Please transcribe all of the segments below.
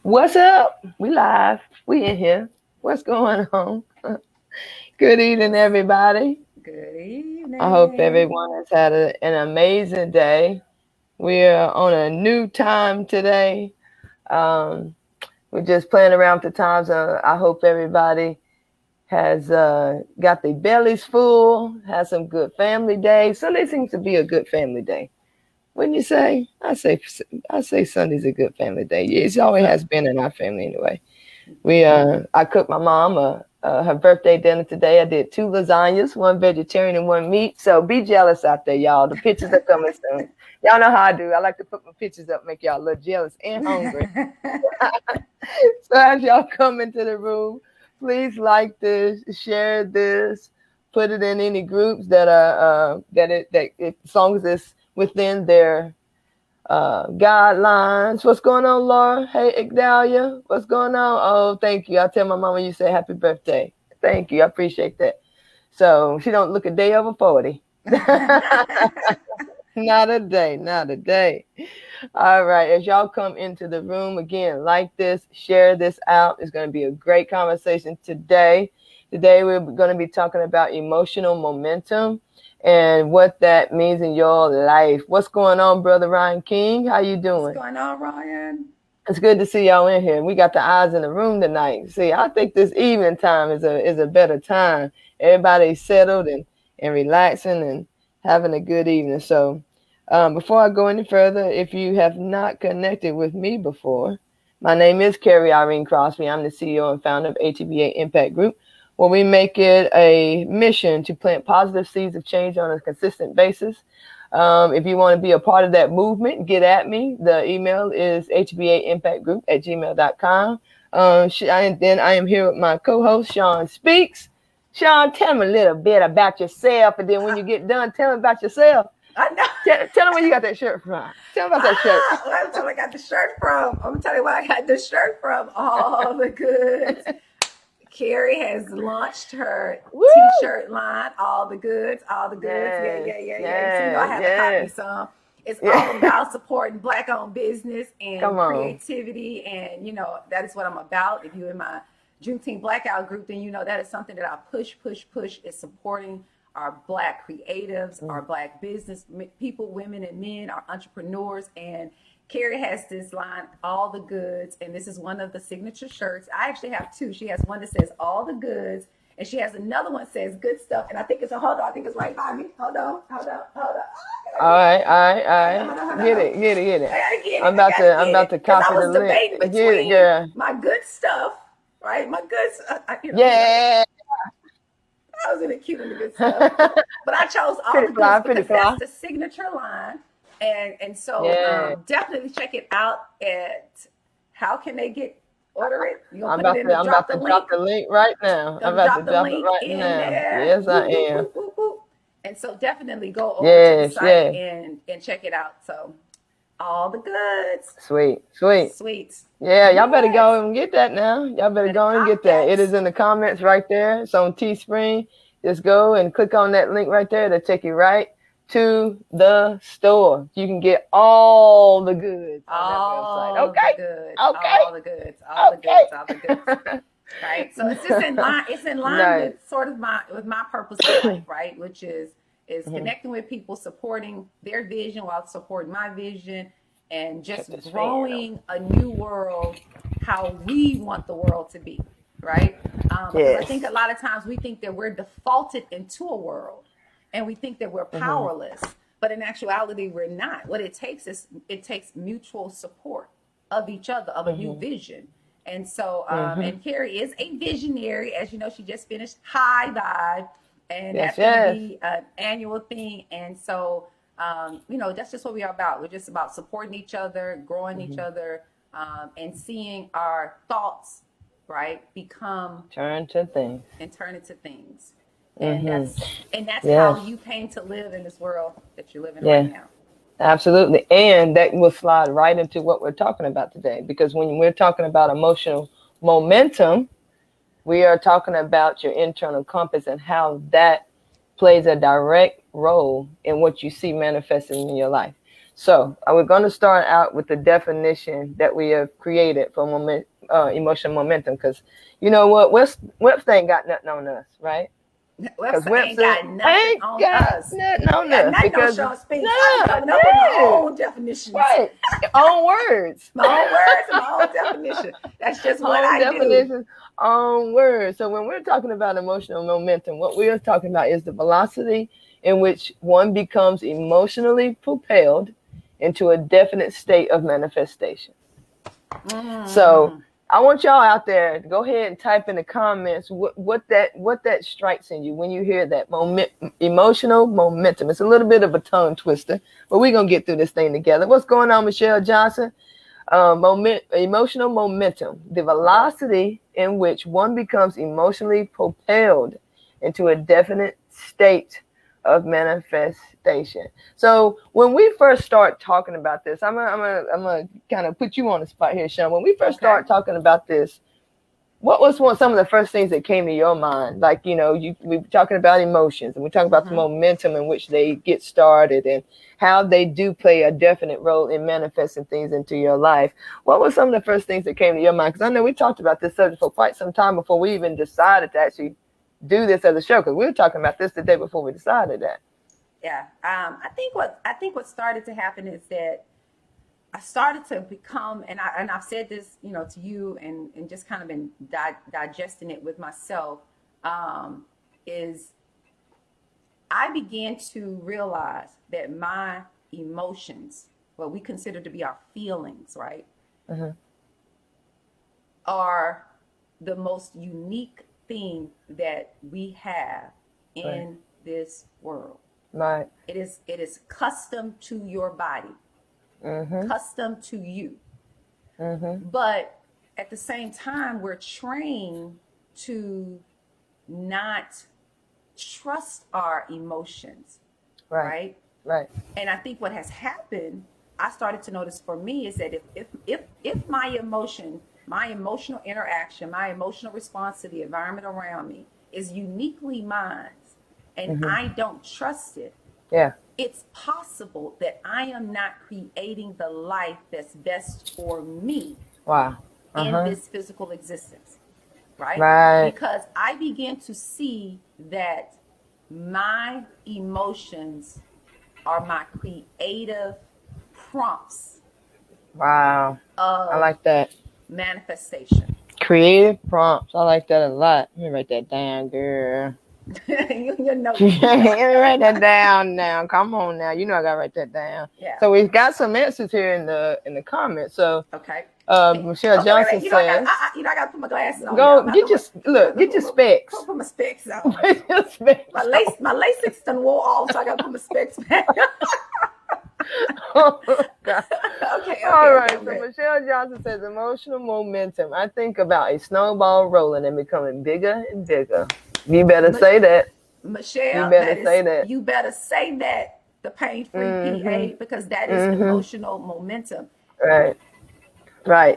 What's up? We live. We in here. What's going on? Good evening, everybody. Good I hope evening. everyone has had an amazing day. We are on a new time today. Um, we're just playing around with the times. I hope everybody has got their bellies full, has some good family days. Sunday seems to be a good family day. Wouldn't you say? I say Sunday's a good family day. It always has been in our family anyway. I cooked my mom her birthday dinner today. I did 2 lasagnas, one vegetarian and one meat. So be jealous out there, y'all. The pictures are coming soon. Y'all know how I do. I like to put my pictures up, make y'all a little jealous and hungry. So as y'all come into the room, please like this, share this, put it in any groups that are as long as it's within their guidelines. What's going on, Laura? Hey, Igdalia. What's going on? Oh, thank you. I'll tell my mama you say happy birthday. Thank you. I appreciate that. So she don't look a day over 40. Not a day. Not a day. All right. As y'all come into the room again, like this, share this out. It's going to be a great conversation today. Today we're going to be talking about emotional momentum and what that means in your life. What's going on, Brother Ryan King? How you What's doing? going on, Ryan? It's good to see y'all in here. We got the eyes in the room tonight. See, I think this evening time is a better time. Everybody's settled and relaxing and having a good evening. So, before I go any further, if you have not connected with me before, my name is Carrie Irene Crosby. I'm the CEO and founder of ATBA Impact Group, where we make it a mission to plant positive seeds of change on a consistent basis. If you want to be a part of that movement, get at me. The email is hbaimpactgroup@gmail.com. And then I am here with my co-host, Sean Speaks. Sean, tell me a little bit about yourself. And then when you get done, tell me about yourself. I know. Tell them where you got that shirt from. Tell me about that shirt. Well, that's where I got the shirt from. I'm gonna tell you where I got the shirt from. All the goods. Carrie has launched her Woo! t-shirt line. All the goods. All the goods. Yeah, Yes, yeah, yeah, yeah. So you know I yes, had to copy yes. some. It's all Yeah. about supporting Black-owned business and Come on. creativity, and that is what I'm about. If you're in my Juneteenth Blackout group, then you know that is something that I push, push, push. Is supporting our Black creatives, our Black business people, women and men, our entrepreneurs. And Carrie has this line, all the goods, and this is one of the signature shirts. I actually have two. She has one that says all the goods, and she has another one that says good stuff. And I think it's hold on, I think it's right by me. Hold on, hold on, hold on. All right, all right, all Hold on, hold on, right. hold Get on. it, get it, get I it. gotta get it. I'm I about gotta to I'm get about it to because I copy the was link. debating Get it, between girl. my good stuff, right? My good, Yeah. I was in the cute and the good stuff, but I chose all Pretty the goods fly, pretty because that's fly. the signature line, and so Yeah. definitely check it out. At how can they get order it? You gonna I'm put it about in to the I'm about drop the to drop link? the link right now. I'm Gonna about to drop the drop it link right in now. there. Yes, I Whoop, whoop, am. whoop, whoop, whoop. And so definitely go over to the Yes, site yes. and check it out. So all the goods, Sweet, sweet. sweets. Yeah, y'all better Yes, go and get that now. Y'all better better go and cop get that. It that. is in the comments right there. It's on Teespring. Just go and click on that link right there. That'll take you right to the store. You can get all the goods on that website. All the Okay? goods, Okay? all the goods, all the goods, all the goods. Okay. Right. So it's just in line. It's in line Nice. with sort of my purpose in life, right? Which is Mhm. connecting with people, supporting their vision while supporting my vision, and Cut just this fan on. growing a new world how we want the world to be, right? Because I think Yes. a lot of times we think that we're defaulted into a world, and we think that we're Hmm. powerless, but in actuality, we're not. What it takes is it takes mutual support of each other, of a new Hmm. vision. And so, Hmm. and Carrie is a visionary. As you know, she just finished High Vibe, and Yes, that's going to yes. be an annual thing. And so, that's just what we are about. We're just about supporting each other, growing each Hmm. other, and seeing our thoughts, right, become Turn to things. and turn into things. And Hmm. that's how Yes. you came to live in this world that you're living right Yeah. now. Absolutely. And that will slide right into what we're talking about today. Because when we're talking about emotional momentum, we are talking about your internal compass and how that plays a direct role in what you see manifesting in your life. So we're going to start out with the definition that we have created for emotional momentum, because you know what, Webster ain't got nothing on us, right? Because Webster ain't got nothing on us. nothing on Got us, nothing on because Sean Speaks. I be coming up with my own definitions. right, own words, my own words and my own definition. That's just what own I definitions, own words. So when we're talking about emotional momentum, what we are talking about is the velocity in which one becomes emotionally propelled into a definite state of manifestation. So I want y'all out there to go ahead and type in the comments what that strikes in you when you hear that emotional momentum. It's a little bit of a tongue twister, but we're gonna get through this thing together. What's going on, Michelle Johnson? Emotional momentum, the velocity in which one becomes emotionally propelled into a definite state of manifestation. So when we first start talking about this, I'm gonna kind of put you on the spot here, Sean. When we first start talking about this, what was some of the first things that came to your mind? Like, we were talking about emotions, and we're talking about the momentum in which they get started and how they do play a definite role in manifesting things into your life. What were some of the first things that came to your mind? Because I know we talked about this subject for quite some time before we even decided to actually do this as a show, because we were talking about this the day before we decided that. Yeah. I think what started to happen is that I started to become, and I've said this, to you, and just kind of been digesting it with myself, is I began to realize that my emotions, what we consider to be our feelings, right, are the most unique thing that we have in this world. Right. It is custom to your body. Custom to you. But at the same time, we're trained to not trust our emotions. Right. And I think what has happened, I started to notice for me, is that if my emotional interaction, my emotional response to the environment around me is uniquely mine, and I don't trust it, it's possible that I am not creating the life that's best for me in this physical existence, right? Because I begin to see that my emotions are my creative prompts. Wow. I like that. Manifestation. Creative prompts. I like that a lot. Let me write that down, girl. you know. Let me write that down now. Come on now. You know I gotta write that down. Yeah. So we've got some answers here in the comments. So Michelle Johnson says, I gotta put my glasses on. Go get your specs. Put my specs on. Your specs my LASIK's done wore off, so I gotta put my specs back. Oh, God. Okay. All right. So Michelle Johnson says, emotional momentum. I think about a snowball rolling and becoming bigger and bigger. You better say that. Michelle, you better say that. You better say that. The pain-free PA, because that is emotional momentum. Right.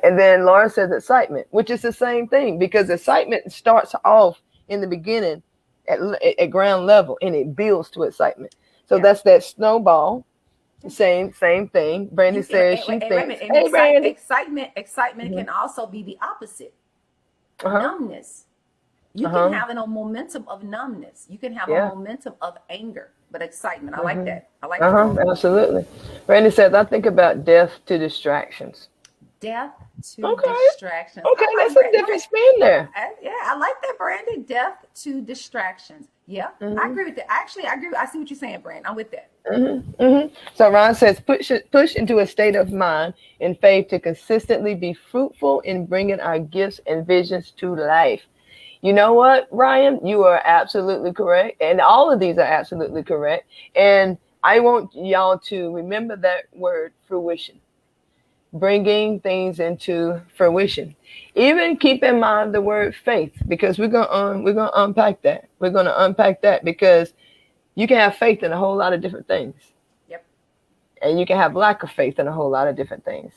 And then Laura says excitement, which is the same thing, because excitement starts off in the beginning at ground level, and it builds to excitement. So that's that snowball. Same thing. Brandy says she thinks. Hey, Brandy. Excitement can also be the opposite. Numbness. You can have a momentum of numbness. You can have a momentum of anger, but excitement. I like that. I like that. Absolutely. Brandy says, I think about death to distractions. Death to distractions. Okay, that's a different spin there. I like that, Brandy. Death to distractions. Yeah, I agree with that. Actually, I agree. I see what you're saying, Brandon. I'm with that. So Ron says, push into a state of mind in faith to consistently be fruitful in bringing our gifts and visions to life. You know what, Ryan? You are absolutely correct. And all of these are absolutely correct. And I want y'all to remember that word, fruition. Bringing things into fruition. Even keep in mind the word faith, because we're gonna unpack that. We're gonna unpack that, because you can have faith in a whole lot of different things. Yep. And you can have lack of faith in a whole lot of different things.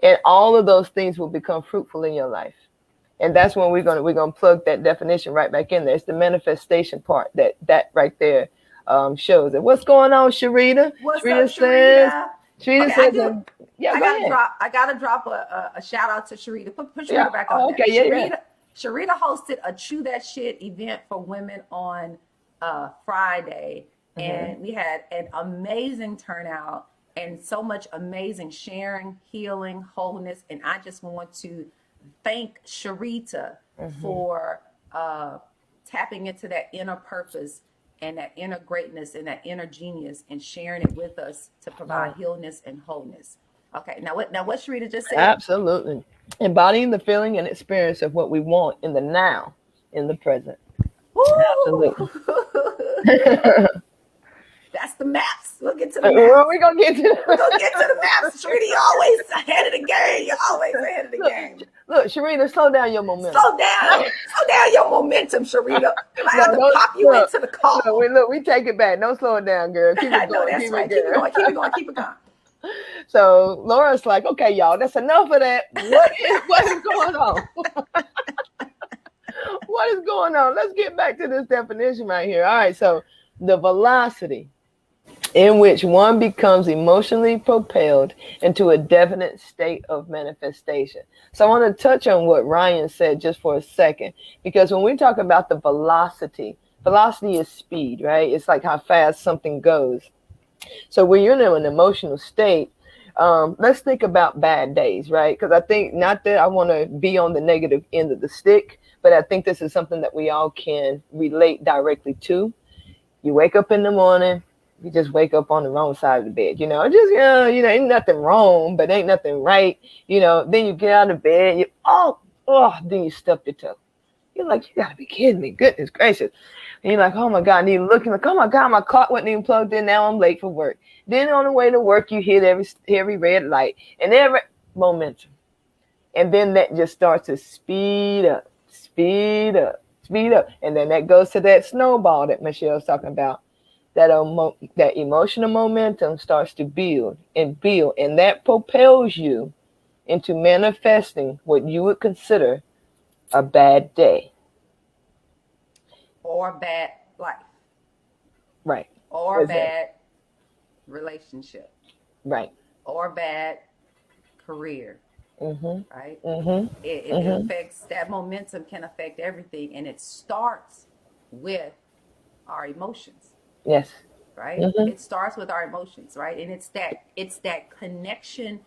And all of those things will become fruitful in your life. And that's when we're gonna plug that definition right back in there. It's the manifestation part that right there shows it. What's going on, Sharita? What's Sharita up, Sharita? Sharita Okay, I says, do. yeah, go ahead. I gotta drop a shout out to Sharita. Put Yeah. Sharita back Oh, on okay. there. Yeah. Yeah. Sharita hosted a Chew That Shit event for women on Friday, Mm-hmm. and we had an amazing turnout and so much amazing sharing, healing, wholeness. And I just want to thank Sharita Mm-hmm. for tapping into that inner purpose and that inner greatness and that inner genius and sharing it with us to provide Oh, healness and wholeness. Okay, now what Sharita just said? absolutely. Embodying the feeling and experience of what we want in the now, in the present. Woo! Absolutely. Well, That's the maps. We'll get to the maps. we're gonna get We're gonna to get to the maps. Sharita, you always ahead of the game. You're always ahead of the look, game. look, Sharita, slow down your momentum. Slow down your momentum, Sharita. We might No, have to don't pop you look. into the call. Look, we take it back. Don't slow it down, girl. Keep I it know going. that's Keep it right. Keep it going. going. Keep it going. Keep it going. So Laura's like, okay, y'all, that's enough of that. What is going on? What is going on? Let's get back to this definition right here. All right, so the velocity in which one becomes emotionally propelled into a definite state of manifestation. So I want to touch on what Ryan said just for a second, because when we talk about the velocity is speed, right? It's like how fast something goes. So when you're in an emotional state, let's think about bad days, right? Because I think, not that I want to be on the negative end of the stick, but I think this is something that we all can relate directly to. You wake up in the morning, you just wake up on the wrong side of the bed. Ain't nothing wrong, but ain't nothing right. Then you get out of bed, then you stub your toe. You're like, you gotta be kidding me. Goodness gracious. And you're like, oh my God. And you're looking like, oh my God, my car wasn't even plugged in. Now I'm late for work. Then on the way to work, you hit every red light and every momentum. And then that just starts to speed up, speed up, speed up. And then that goes to that snowball that Michelle's talking about. That emotional momentum starts to build and build. And that propels you into manifesting what you would consider a bad day. Or bad life. Right. Or Exactly. bad relationship. Right. Or bad career. Mhm. Right? Mhm. It Mhm. affects, that momentum can affect everything. And it starts with our emotions. Yes. Right? Mhm. It starts with our emotions, right? And it's that connection,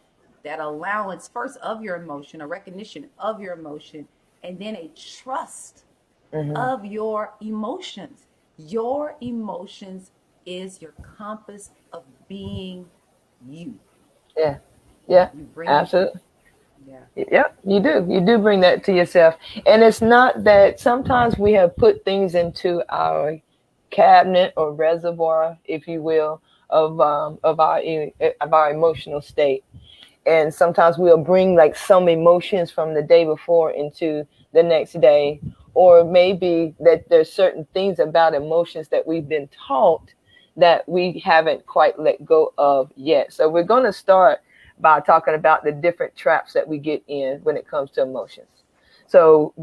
that allowance first of your emotion, a recognition of your emotion, and then a trust Mhm. of your emotions. Your emotions is your compass of being you. Yeah. Yeah. You bring it. Absolutely. Yeah. Yep. You do. You do bring that to yourself, and it's not that sometimes we have put things into our cabinet or reservoir, if you will, of our emotional state. And sometimes we'll bring like some emotions from the day before into the next day, or maybe that there's certain things about emotions that we've been taught that we haven't quite let go of yet. So we're going to start by talking about the different traps that we get in when it comes to emotions. So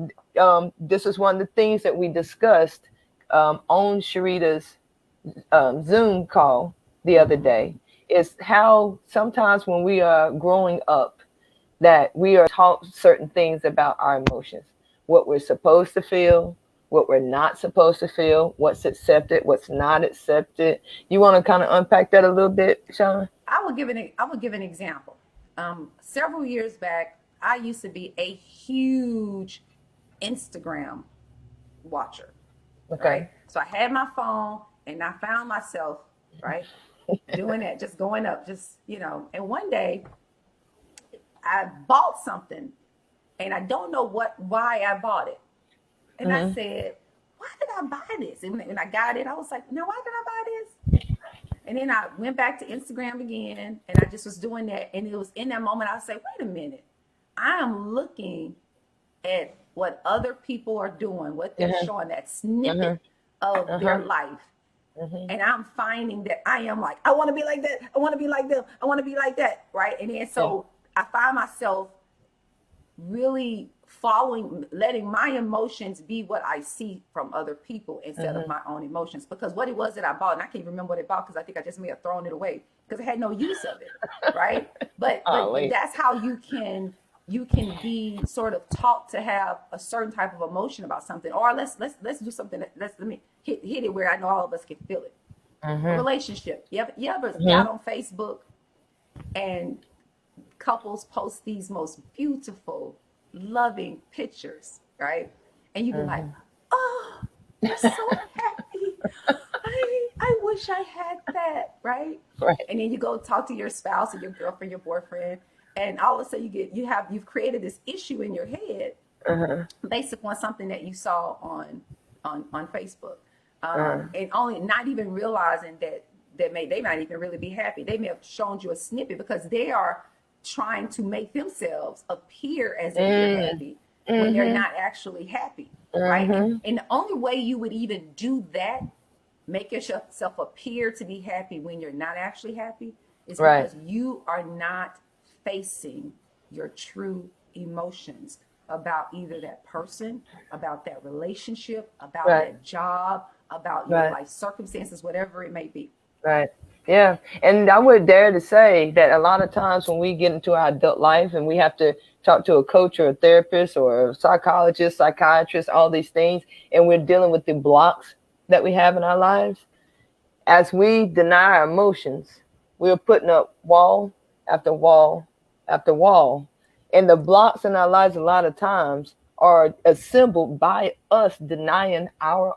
this is one of the things that we discussed on Sharita's Zoom call the other Mm-hmm. day, is how sometimes when we are growing up that we are taught certain things about our emotions, what we're supposed to feel, what we're not supposed to feel, what's accepted, what's not accepted. You want to kind of unpack that a little bit, Sean? I will give an example. Several years back, I used to be a huge Instagram watcher, right? Okay. So I had my phone and I found myself, right, doing that, just going up, and one day I bought something and I don't know why I bought it. And I Mm-hmm. said, why did I buy this? And when I got it, I was like, no, why did I buy this? And then I went back to Instagram again and I just was doing that. And it was in that moment I was like, wait a minute. I am looking at what other people are doing, what they're Uh-huh. showing, that Uh-huh. snippet of their Uh-huh. life. Mm-hmm. And I'm finding that I am like, I want to be like that. I want to be like them. I want to be like that. Right. And then Yeah. so I find myself really letting my emotions be what I see from other people instead of my own emotions. Because what it was that I bought, and I can't remember what I bought because I think I just may have thrown it away because I had no use of it, right? But Golly. that's how you can be sort of taught to have a certain type of emotion about something. Or let's do something let me hit it where I know all of us can feel it. A relationship. You ever got on Facebook and couples post these most beautiful, loving pictures, right? And you be like, oh, they're so happy. I wish I had that, right? Right. And then you go talk to your spouse or your girlfriend, your boyfriend, and all of a sudden you've created this issue in your head based upon something that you saw on Facebook, and only not even realizing that they might even really be happy. They may have shown you a snippet because they are trying to make themselves appear as if they're happy when they're not actually happy, right? And the only way you would even do that, make yourself appear to be happy when you're not actually happy, is because you are not facing your true emotions about either that person, about that relationship, about that job, about your life circumstances, whatever it may be. Right. Yeah. And I would dare to say that a lot of times when we get into our adult life and we have to talk to a coach or a therapist or a psychologist, psychiatrist, all these things, and we're dealing with the blocks that we have in our lives, as we deny our emotions, we're putting up wall after wall after wall. And the blocks in our lives a lot of times are assembled by us denying our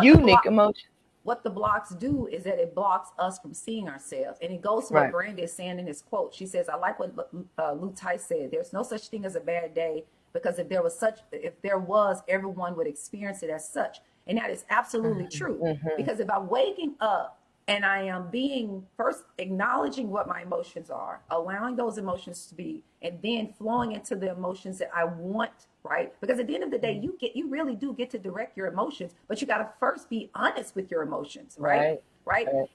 unique emotions. What the blocks do is that it blocks us from seeing ourselves. And it goes to what Brandy is saying in his quote. She says, I like what Lou Tice said. There's no such thing as a bad day, because if there was, everyone would experience it as such. And that is absolutely true. Because if I'm waking up and I am being first acknowledging what my emotions are, allowing those emotions to be, and then flowing into the emotions that I want, right? Because at the end of the day, you really do get to direct your emotions, but you got to first be honest with your emotions, right?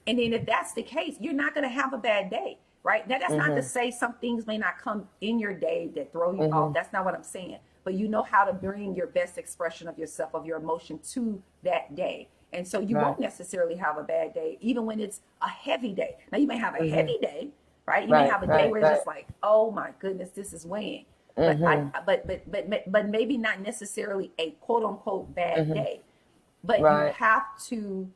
And then if that's the case, you're not going to have a bad day, right? Now, that's not to say some things may not come in your day that throw you off. That's not what I'm saying. But you know how to bring your best expression of yourself, of your emotion to that day. And so you won't necessarily have a bad day, even when it's a heavy day. Now, you may have a heavy day, right? You may have a day where it's just like, oh my goodness, this is weighing. But but maybe not necessarily a quote unquote bad day. But you have to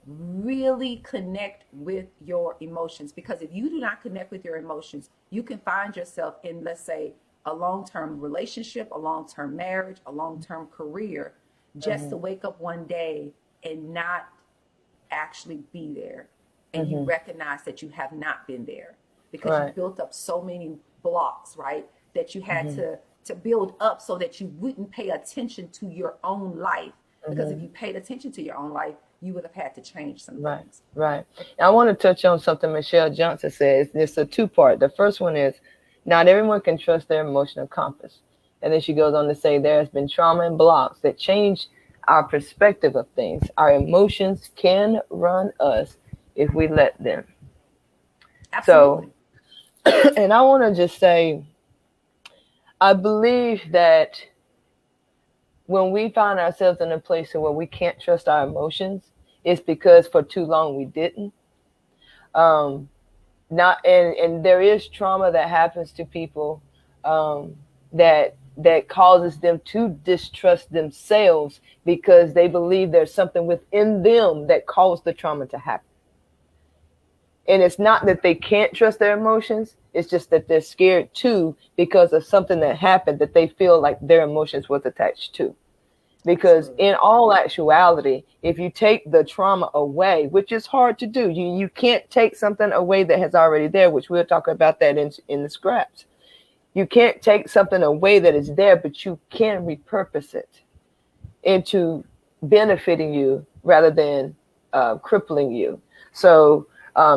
really connect with your emotions, because if you do not connect with your emotions, you can find yourself in, let's say, a long-term relationship, a long-term marriage, a long-term career, just to wake up one day and not actually be there. And you recognize that you have not been there because you built up so many blocks, right? That you had to build up so that you wouldn't pay attention to your own life. Because if you paid attention to your own life, you would have had to change some things. Right. I want to touch on something Michelle Johnson says. It's a two-part. The first one is, not everyone can trust their emotional compass. And then she goes on to say there has been trauma and blocks that change our perspective of things. Our emotions can run us if we let them. Absolutely. So, and I want to just say, I believe that when we find ourselves in a place where we can't trust our emotions, it's because for too long we didn't. Not and there is trauma that happens to people that causes them to distrust themselves because they believe there's something within them that caused the trauma to happen. And it's not that they can't trust their emotions. It's just that they're scared too because of something that happened that they feel like their emotions was attached to. Because in all actuality, if you take the trauma away, which is hard to do, you can't take something away that has already there, which we'll talk about that in the scraps. You can't take something away that is there, but you can repurpose it into benefiting you rather than crippling you. So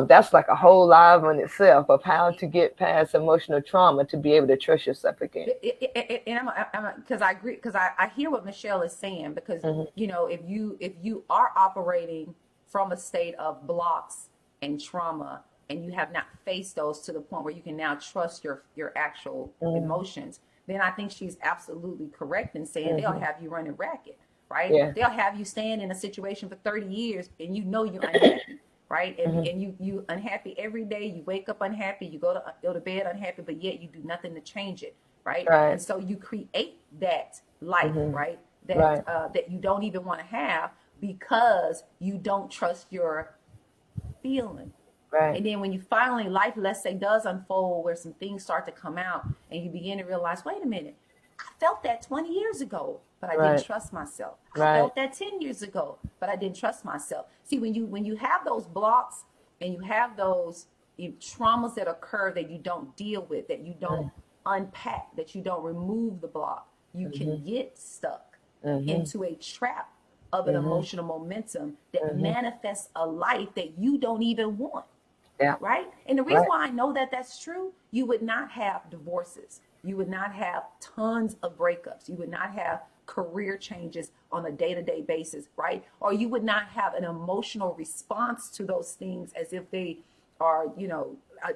that's like a whole live on itself of how to get past emotional trauma to be able to trust yourself again. And because I agree, because I hear what Michelle is saying, because you know, if you are operating from a state of blocks and trauma, and you have not faced those to the point where you can now trust your actual emotions, then I think she's absolutely correct in saying they'll have you running racket, right? Yeah. They'll have you staying in a situation for 30 years and you know you're unhappy, right? And you unhappy every day. You wake up unhappy, you go to bed unhappy, but yet you do nothing to change it, right? Right. And so you create that life, right? Right. That you don't even want to have because you don't trust your feeling. Right. And then when you finally, life, let's say, does unfold where some things start to come out and you begin to realize, wait a minute, I felt that 20 years ago, but I didn't Right. trust myself. I Right. felt that 10 years ago, but I didn't trust myself. See, when you have those blocks and you have those traumas that occur that you don't deal with, that you don't unpack, that you don't remove the block, you can get stuck into a trap of an emotional momentum that manifests a life that you don't even want. Yeah. Right? And the reason Right. why I know that that's true, you would not have divorces. You would not have tons of breakups. You would not have career changes on a day-to-day basis, right? Or you would not have an emotional response to those things as if they are,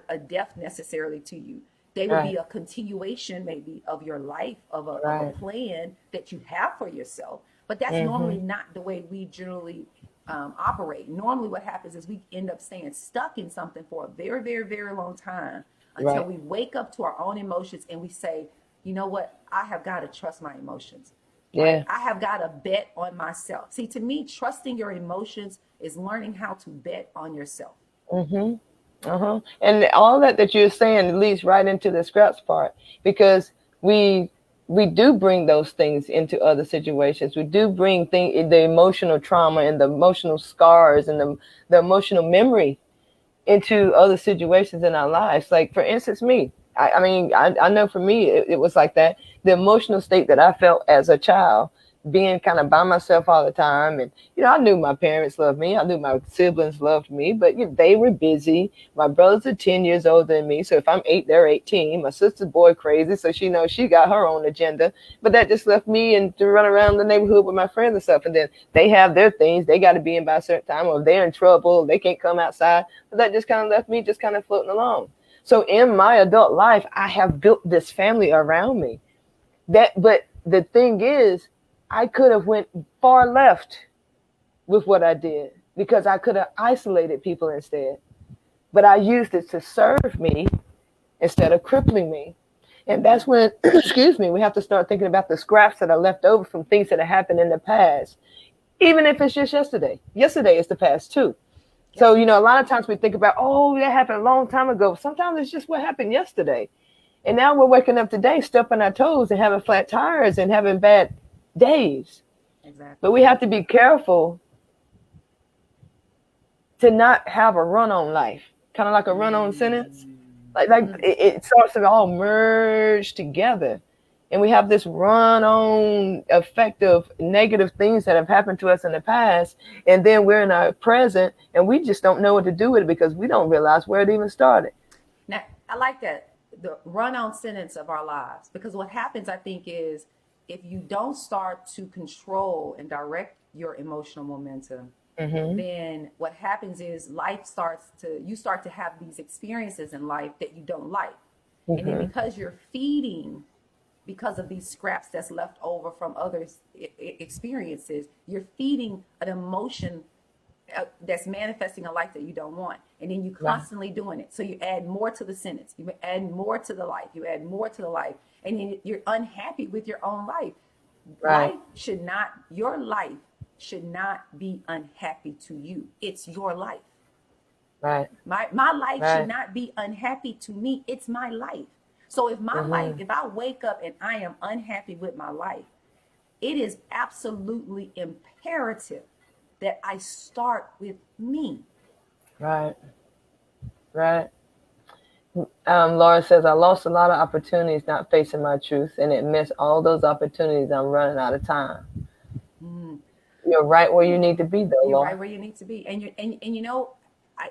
a death necessarily to you. They would be Right. a continuation maybe of your life, of a Right. plan that you have for yourself. But that's normally not the way we generally operate. Normally what happens is we end up staying stuck in something for a very, very, very long time until Right. we wake up to our own emotions and we say, you know what, I have got to trust my emotions, right? Yeah. I have got to bet on myself. See, to me, trusting your emotions is learning how to bet on yourself. And all that you're saying leads right into the scraps part, because we we do bring those things into other situations. We do bring the emotional trauma and the emotional scars and the emotional memory into other situations in our lives. Like, for instance, me. I mean, I know for me, it was like that. The emotional state that I felt as a child, being kind of by myself all the time. And, I knew my parents loved me. I knew my siblings loved me, but they were busy. My brothers are 10 years older than me. So if I'm 8, they're 18. My sister's boy crazy. So she knows she got her own agenda. But that just left me and to run around the neighborhood with my friends and stuff. And then they have their things. They got to be in by a certain time, or if they're in trouble, they can't come outside. But that just kind of left me just kind of floating along. So in my adult life, I have built this family around me. But the thing is, I could have went far left with what I did, because I could have isolated people instead. But I used it to serve me instead of crippling me. And that's when, excuse me, we have to start thinking about the scraps that are left over from things that have happened in the past. Even if it's just yesterday. Yesterday is the past too. So, a lot of times we think about, oh, that happened a long time ago. Sometimes it's just what happened yesterday. And now we're waking up today, stepping our toes and having flat tires and having bad days. Exactly. But we have to be careful to not have a run-on life, kind of like a run-on sentence. Like it starts to all merge together. And we have this run-on effect of negative things that have happened to us in the past. And then we're in our present and we just don't know what to do with it because we don't realize where it even started. Now, I like that, the run-on sentence of our lives, because what happens, I think, is if you don't start to control and direct your emotional momentum, then what happens is you start to have these experiences in life that you don't like. And then because you're feeding, because of these scraps that's left over from others' experiences, you're feeding an emotion that's manifesting a life that you don't want. And then you constantly doing it. So you add more to the sentence. You add more to the life. You add more to the life. And then you're unhappy with your own life. Right. Your life should not be unhappy to you. It's your life. Right. My life should not be unhappy to me. It's my life. So if my life, if I wake up and I am unhappy with my life, it is absolutely imperative that I start with me. Right. Right. Laura says, I lost a lot of opportunities not facing my truth, and it missed all those opportunities. I'm running out of time. You're right where you need to be, though, You're Laura. right where you need to be. And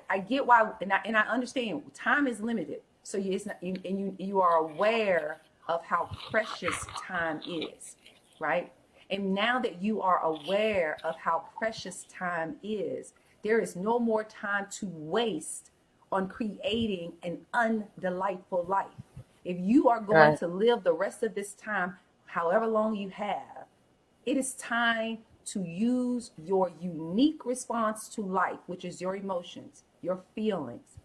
I get why, and I understand time is limited. So you are aware of how precious time is, right? And now that you are aware of how precious time is, there is no more time to waste on creating an undelightful life. If you are going Right. to live the rest of this time, however long you have, it is time to use your unique response to life, which is your emotions, your feelings,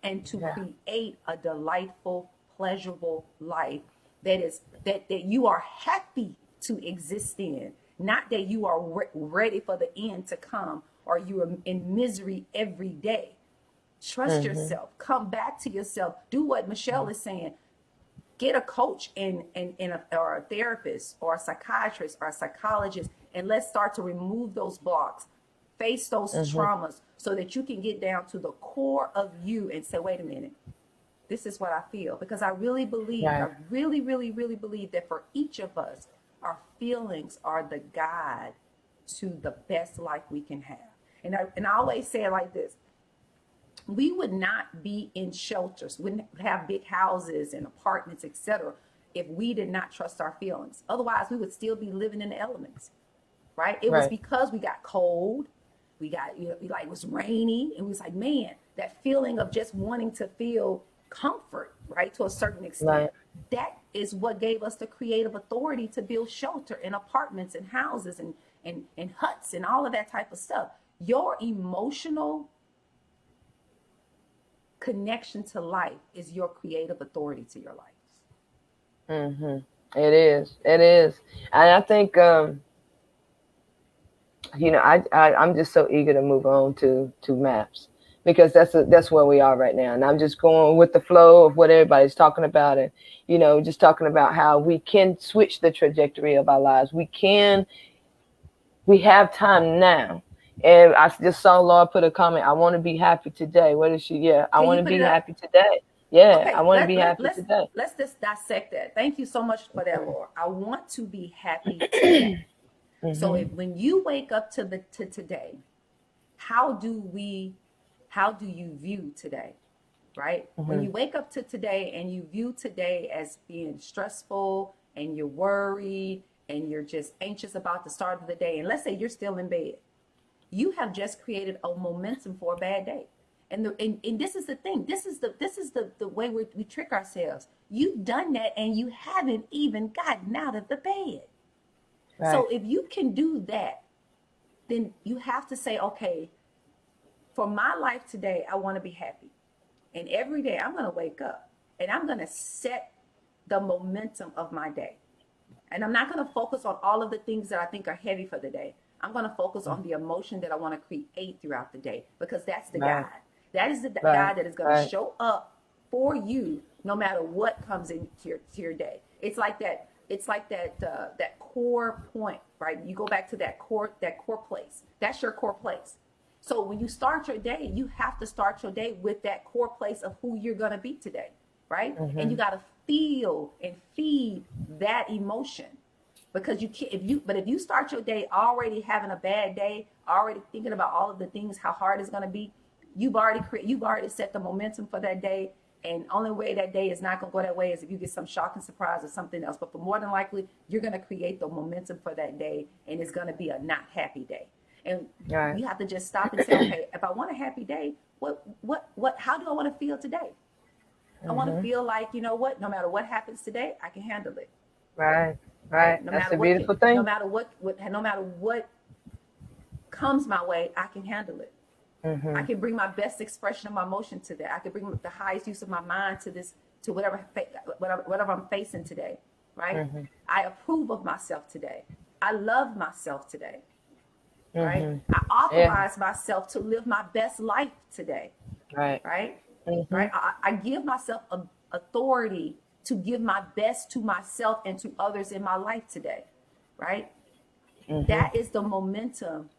and to Yeah. create a delightful, pleasurable life that you are happy to exist in, not that you are ready for the end to come or you are in misery every day. Trust Mm-hmm. yourself, come back to yourself, do what Michelle is saying. Get a coach or a therapist or a psychiatrist or a psychologist, and let's start to remove those blocks, face those Mm-hmm. traumas, so that you can get down to the core of you and say, wait a minute, this is what I feel. Because I Right. really, really, really believe that for each of us, our feelings are the guide to the best life we can have. And I always say it like this: we would not be in shelters, wouldn't have big houses and apartments, etc., if we did not trust our feelings. Otherwise, we would still be living in the elements, right? It was Right. because we got cold, we got, like, it was rainy, and we was like, man, that feeling of just wanting to feel comfort, right, to a certain extent. Right. That is what gave us the creative authority to build shelter in apartments and houses and huts and all of that type of stuff. Your emotional connection to life is your creative authority to your life. Mm-hmm. It is. It is. And I think, I'm just so eager to move on to maps, because that's where we are right now. And I'm just going with the flow of what everybody's talking about, and just talking about how we can switch the trajectory of our lives. We have time now. And I just saw Laura put a comment. I want to be happy today. What is she? Yeah, I Can want you to put it be up? happy today. Yeah, I Okay, want to be happy let's today. let's just dissect that. Thank you so much for that, Laura. I want to be happy today. So Mm-hmm. if when you wake up to today, how do we how do you view today? Right? When Mm-hmm. you wake up to today and you view today as being stressful and you're worried and you're just anxious about the start of the day, and let's say you're still in bed, you have just created a momentum for a bad day. And this is the thing. This is the way we trick ourselves. You've done that and you haven't even gotten out of the bed. Right. So if you can do that, then you have to say, okay, for my life today, I want to be happy. And every day I'm going to wake up and I'm going to set the momentum of my day. And I'm not going to focus on all of the things that I think are heavy for the day. I'm going to focus on the emotion that I want to create throughout the day, because that's the Right. guide. That is the Right. guide that is going to Right. show up for you no matter what comes into your day. It's like that. It's like that core point, right? You go back to that core place. That's your core place. So when you start your day, you have to start your day with that core place of who you're going to be today, right? And you Mm-hmm. got to feel and feed that emotion, because you can't if you start your day already having a bad day, already thinking about all of the things, how hard it's going to be, you've already set the momentum for that day. And only way that day is not going to go that way is if you get some shocking surprise or something else. But for more than likely, you're going to create the momentum for that day, and it's going to be a not happy day. And Right. you have to just stop and say, okay, if I want a happy day, how do I want to feel today? I want to Mm-hmm. feel like, you know what, no matter what happens today, I can handle it. Right. Right? Right. That's a beautiful thing. No matter what comes my way, I can handle it. I Mm-hmm. can bring my best expression of my emotion to that. I can bring the highest use of my mind to this, to whatever I'm facing today. Right? Mm-hmm. I approve of myself today. I love myself today. Right? Mm-hmm. I Yeah. authorize myself to live my best life today. Right. Right? Mm-hmm. Right? I give myself authority to give my best to myself and to others in my life today. Right? Mm-hmm. That is the momentum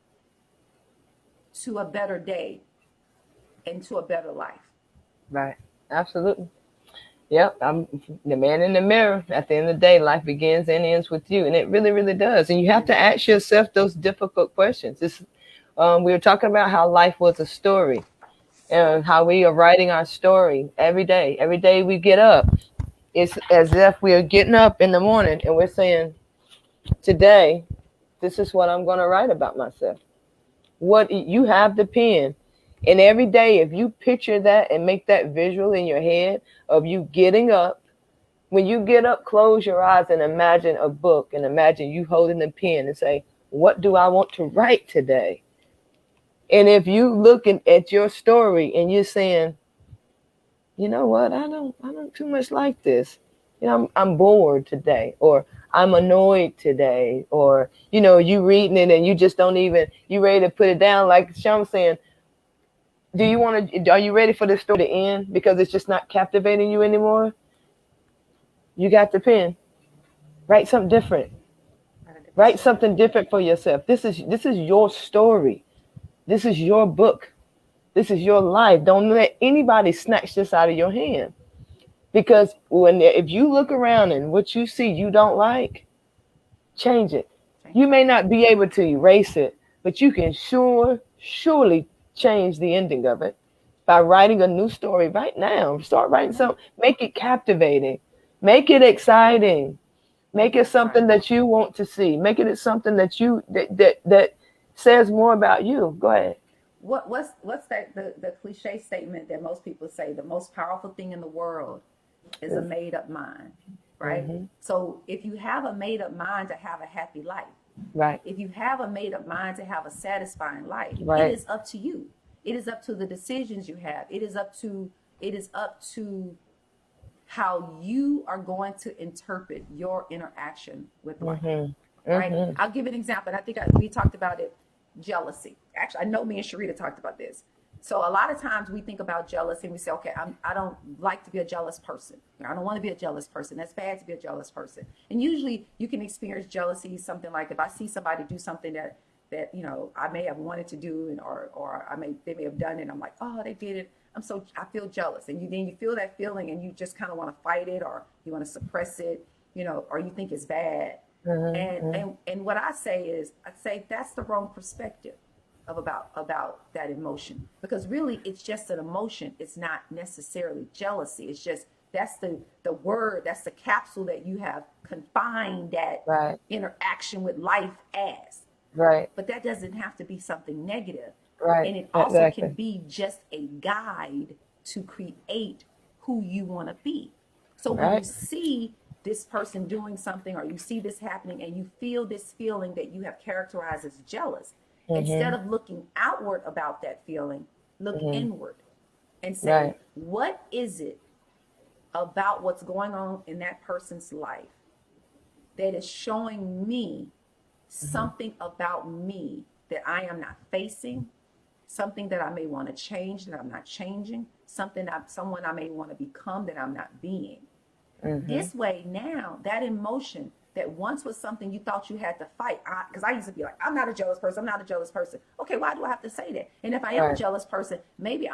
to a better day and to a better life. Right. Absolutely. Yep. I'm the man in the mirror. At the end of the day, life begins and ends with you, and it really, really does. And you have to ask yourself those difficult questions. We were talking about how life was a story, and how we are writing our story every day. Every day we get up, it's as if we are getting up in the morning and we're saying, today, this is what I'm going to write about myself. What you have the pen, and every day, if you picture that and make that visual in your head of you getting up When you get up, close your eyes and imagine a book, and imagine you holding a pen and say, what do I want to write today? And if you looking at your story and you're saying, you know what, I don't too much like this. I'm bored today, or I'm annoyed today, or you reading it and you just don't even, you ready to put it down. Like Sean saying, are you ready for this story to end because it's just not captivating you anymore? You got the pen. Write something different. Write something different for yourself. This is your story. This is your book. This is your life. Don't let anybody snatch this out of your hand. Because if you look around and what you see you don't like, change it. You may not be able to erase it, but you can surely change the ending of it by writing a new story right now. Start writing something. Make it captivating. Make it exciting. Make it something that you want to see. Make it something that says more about you. Go ahead. What's that the cliche statement that most people say? The most powerful thing in the world is a made up mind, right? Mm-hmm. So if you have a made up mind to have a happy life, right? If you have a made up mind to have a satisfying life, right. It is up to you. It is up to the decisions you have. It is up to how you are going to interpret your interaction with life. Mm-hmm. Right? Mm-hmm. I'll give an example. And I think we talked about it. Jealousy. Actually, I know me and Sharita talked about this. So a lot of times we think about jealousy and we say, okay, I don't like to be a jealous person. I don't want to be a jealous person. That's bad to be a jealous person. And usually you can experience jealousy, something like if I see somebody do something that I may have wanted to do, and or they may have done it, and I'm like, oh, they did it. I feel jealous. And then you feel that feeling and you just kind of want to fight it, or you want to suppress it, or you think it's bad. Mm-hmm. And what I say is, that's the wrong perspective about that emotion, because really it's just an emotion. It's not necessarily jealousy. It's just that's the word, that's the capsule that you have confined that right. interaction with life as. Right. But that doesn't have to be something negative. Right. And it also can be just a guide to create who you want to be. So when you see this person doing something, or you see this happening, and you feel this feeling that you have characterized as jealous, mm-hmm. instead of looking outward about that feeling, look mm-hmm. inward and say, what is it about what's going on in that person's life that is showing me something about me that I am not facing, something that I may want to change that I'm not changing, someone I may want to become that I'm not being. Mm-hmm. This way now, that emotion that once was something you thought you had to fight, because I used to be like, I'm not a jealous person. I'm not a jealous person. Okay, why do I have to say that? And if I am a jealous person, maybe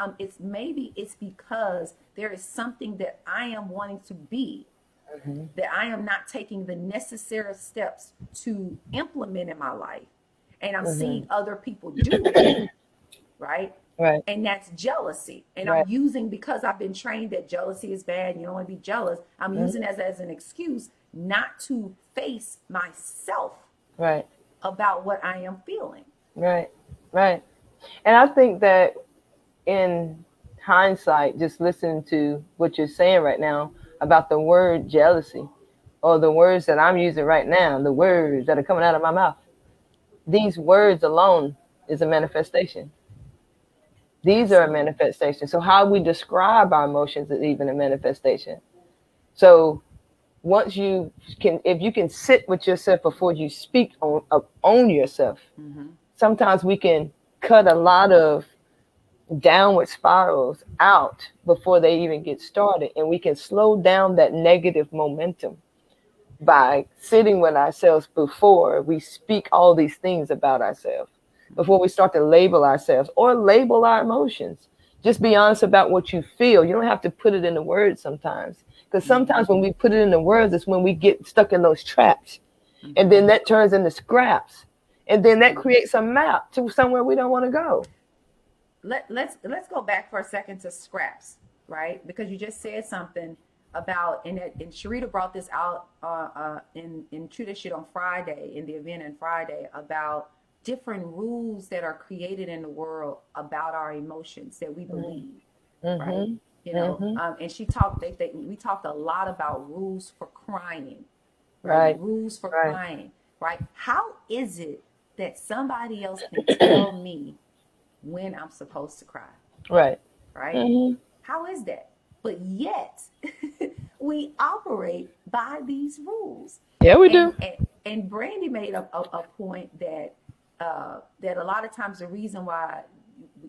it's because there is something that I am wanting to be, mm-hmm. that I am not taking the necessary steps to implement in my life, and I'm mm-hmm. seeing other people do it, right? Right. And that's jealousy. And I'm using, because I've been trained that jealousy is bad and you don't want to be jealous, I'm mm-hmm. using it as an excuse not to face myself about what I am feeling. Right. And I think that in hindsight, just listening to what you're saying right now about the word jealousy, or the words that I'm using right now, the words that are coming out of my mouth, these words alone is a manifestation. These are a manifestation. So how we describe our emotions is even a manifestation. So once if you can sit with yourself before you speak on yourself, mm-hmm. sometimes we can cut a lot of downward spirals out before they even get started. And we can slow down that negative momentum by sitting with ourselves before we speak all these things about ourselves, before we start to label ourselves or label our emotions. Just be honest about what you feel. You don't have to put it in the words sometimes, because sometimes when we put it in the words, it's when we get stuck in those traps, and then that turns into scraps, and then that creates a map to somewhere we don't want to go. Let's go back for a second to scraps, right? Because you just said something about, and Sharita brought this out in True This Shit on Friday, in the event on Friday, about different rules that are created in the world about our emotions that we believe, mm-hmm. right? And she talked. We talked a lot about rules for crying, right? Right. Rules for Right. crying, right? How is it that somebody else can tell me when I'm supposed to cry, Right. right? Hmm. How is that? But yet, we operate by these rules. Yeah, we And do. and, and Brandy made a point that that a lot of times the reason why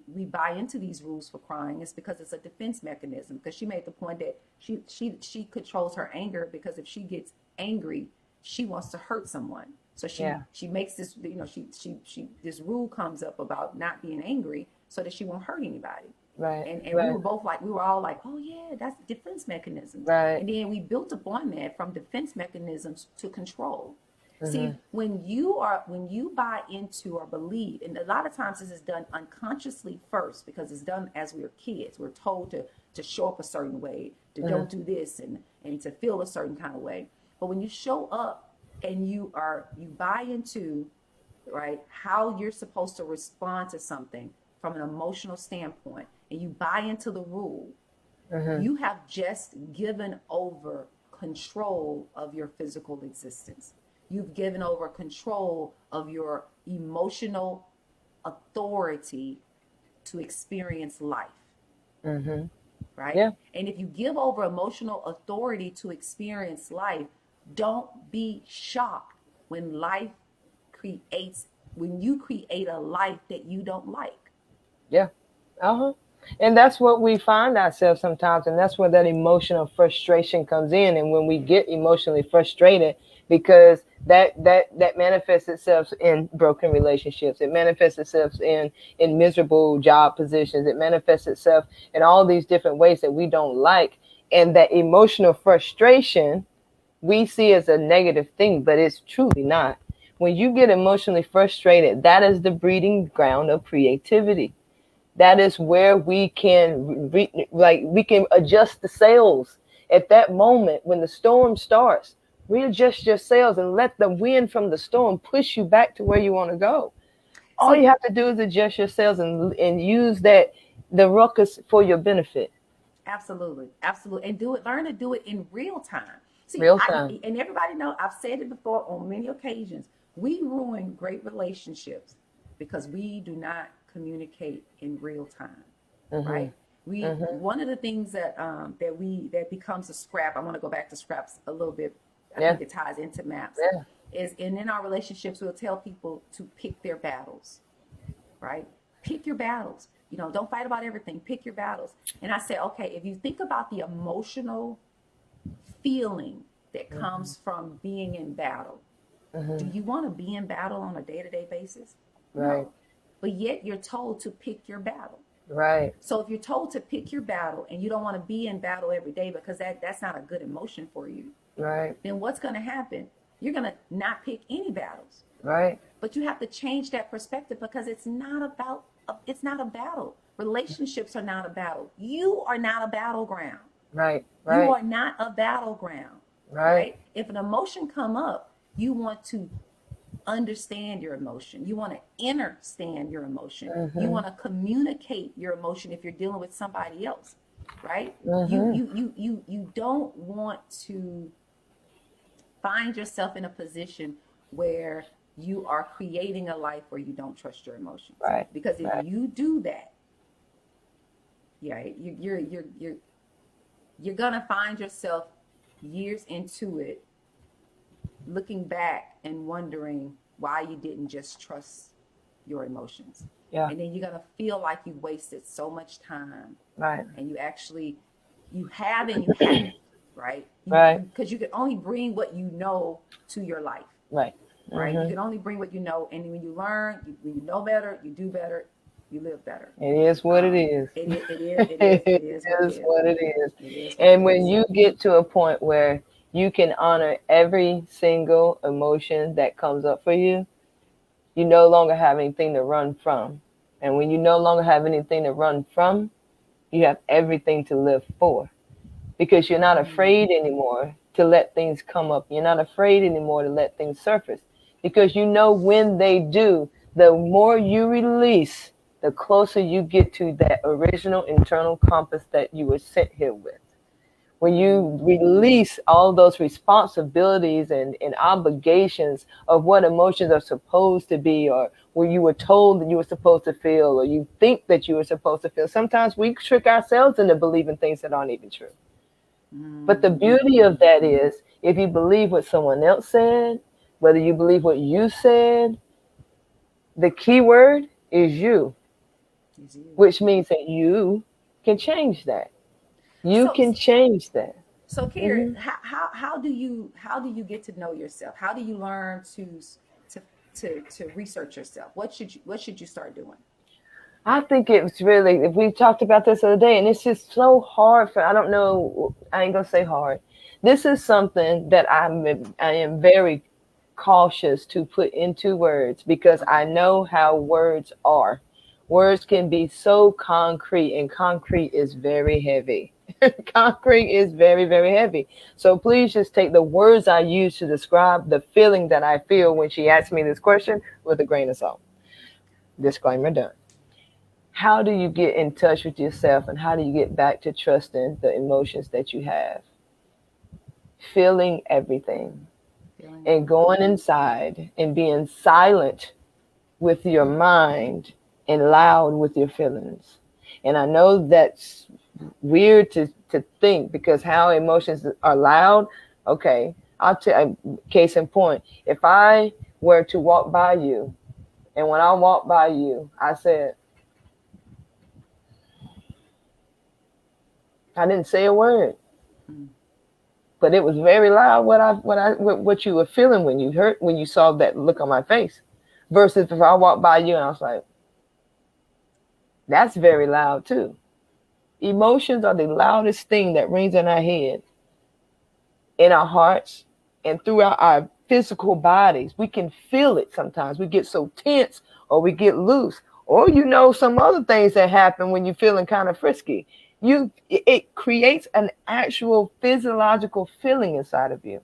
we buy into these rules for crying is because it's a defense mechanism. Because she made the point that she controls her anger, because if she gets angry, she wants to hurt someone. So Yeah. she makes this, she this rule comes up about not being angry so that she won't hurt anybody. Right. And Right. we were all like, oh yeah, that's defense mechanisms. Right. And then we built upon that from defense mechanisms to control. Hmm. See, when you buy into or believe, and a lot of times this is done unconsciously first, because it's done as we're kids. We're told to show up a certain way, to Hmm. don't do this, and to feel a certain kind of way. But when you show up and you buy into, right, how you're supposed to respond to something from an emotional standpoint, and you buy into the rule, Hmm. you have just given over control of your physical existence. You've given over control of your emotional authority to experience life, Hmm. right? Yeah. And if you give over emotional authority to experience life, don't be shocked when life creates, when you create a life that you don't like. Yeah. Uh-huh. And that's what we find ourselves sometimes, and that's where that emotional frustration comes in. And when we get emotionally frustrated, because that manifests itself in broken relationships, it manifests itself in miserable job positions, it manifests itself in all these different ways that we don't like. And that emotional frustration we see as a negative thing, but it's truly not. When you get emotionally frustrated, that is the breeding ground of creativity. That is where we can we can adjust the sails at that moment when the storm starts. Readjust your sails and let the wind from the storm push you back to where you want to go. All See, you have to do is adjust your sails and use that the ruckus for your benefit. absolutely, absolutely, and do it. Learn to do it in real time. See, Real I time. and everybody know I've said it before on many occasions. We ruin great relationships because we do not communicate in real time, Hmm. right? We Hmm. One of the things that becomes a scrap. I want to go back to scraps a little bit. I Yeah. think it ties into maps. Yeah. Is and in our relationships, we'll tell people to pick their battles, right? Pick your battles. Don't fight about everything. Pick your battles. And I say, okay, if you think about the emotional feeling that Hmm. comes from being in battle, do Hmm. you want to be in battle on a day to day basis? Right. No. But yet you're told to pick your battle. Right. So if you're told to pick your battle and you don't want to be in battle every day because that's not a good emotion for you, Right. then what's going to happen? You're going to not pick any battles. Right. But you have to change that perspective, because it's not a battle. Relationships are not a battle. You are not a battleground. Right. You Right. are not a battleground, Right. right? If an emotion come up, you want to understand your emotion. You want to understand your emotion. You Hmm. want to communicate your emotion if you're dealing with somebody else, right? You Hmm. you you you you don't want to find yourself in a position where you are creating a life where you don't trust your emotions. Right. Because if Right. you do that, yeah, you're gonna find yourself years into it, looking back and wondering why you didn't just trust your emotions. Yeah. And then you're gonna feel like you wasted so much time, Right. and you have and you haven't, right? You Right. because you can only bring what you know to your life, Right. right? You Hmm. can only bring what you know, and when you learn, when you know better, you do better, you live better. It is what it is. It It is what it is is. what it is. It is what it And when is. you get to a point where you can honor every single emotion that comes up for you, you no longer have anything to run from. And when you no longer have anything to run from, you have everything to live for. Because you're not Mm, afraid anymore to let things come up. You're not afraid anymore to let things surface. Because you know when they do, the more you release, the closer you get to that original internal compass that you were sent here with. When you release all those responsibilities and obligations of what emotions are supposed to be, or where you were told that you were supposed to feel, or you think that you were supposed to feel. Sometimes we trick ourselves into believing things that aren't even true. But the beauty of that is, if you believe what someone else said, whether you believe what you said, the key word is you, which means that you can change that. You So can change that. so Carrie, Hmm. how do you get to know yourself? How do you learn to research yourself? What should you start doing? I think it's really, we talked about this the other day, and it's just so hard for, I don't know, I ain't gonna say hard. This is something that I am very cautious to put into words because Okay. I know how words are. Words can be so concrete, and concrete is very heavy. Concrete is very, very heavy. So please just take the words I use to describe the feeling that I feel when she asked me this question with a grain of salt. Disclaimer done. How do you get in touch with yourself, and how do you get back to trusting the emotions that you have? Feeling everything Feeling and everything. going inside and being silent with your mind and loud with your feelings. And I know that's weird to think, because how emotions are loud. Okay, I'll tell case in point. If I were to walk by you, and when I walked by you, I said, I didn't say a word, Mm. but it was very loud what you were feeling when you saw that look on my face. Versus if I walked by you and I was like, that's very loud too. Emotions are the loudest thing that rings in our head, in our hearts, and throughout our physical bodies. We can feel it sometimes. We get so tense, or we get loose, or some other things that happen when you're feeling kind of frisky. It creates an actual physiological feeling inside of you.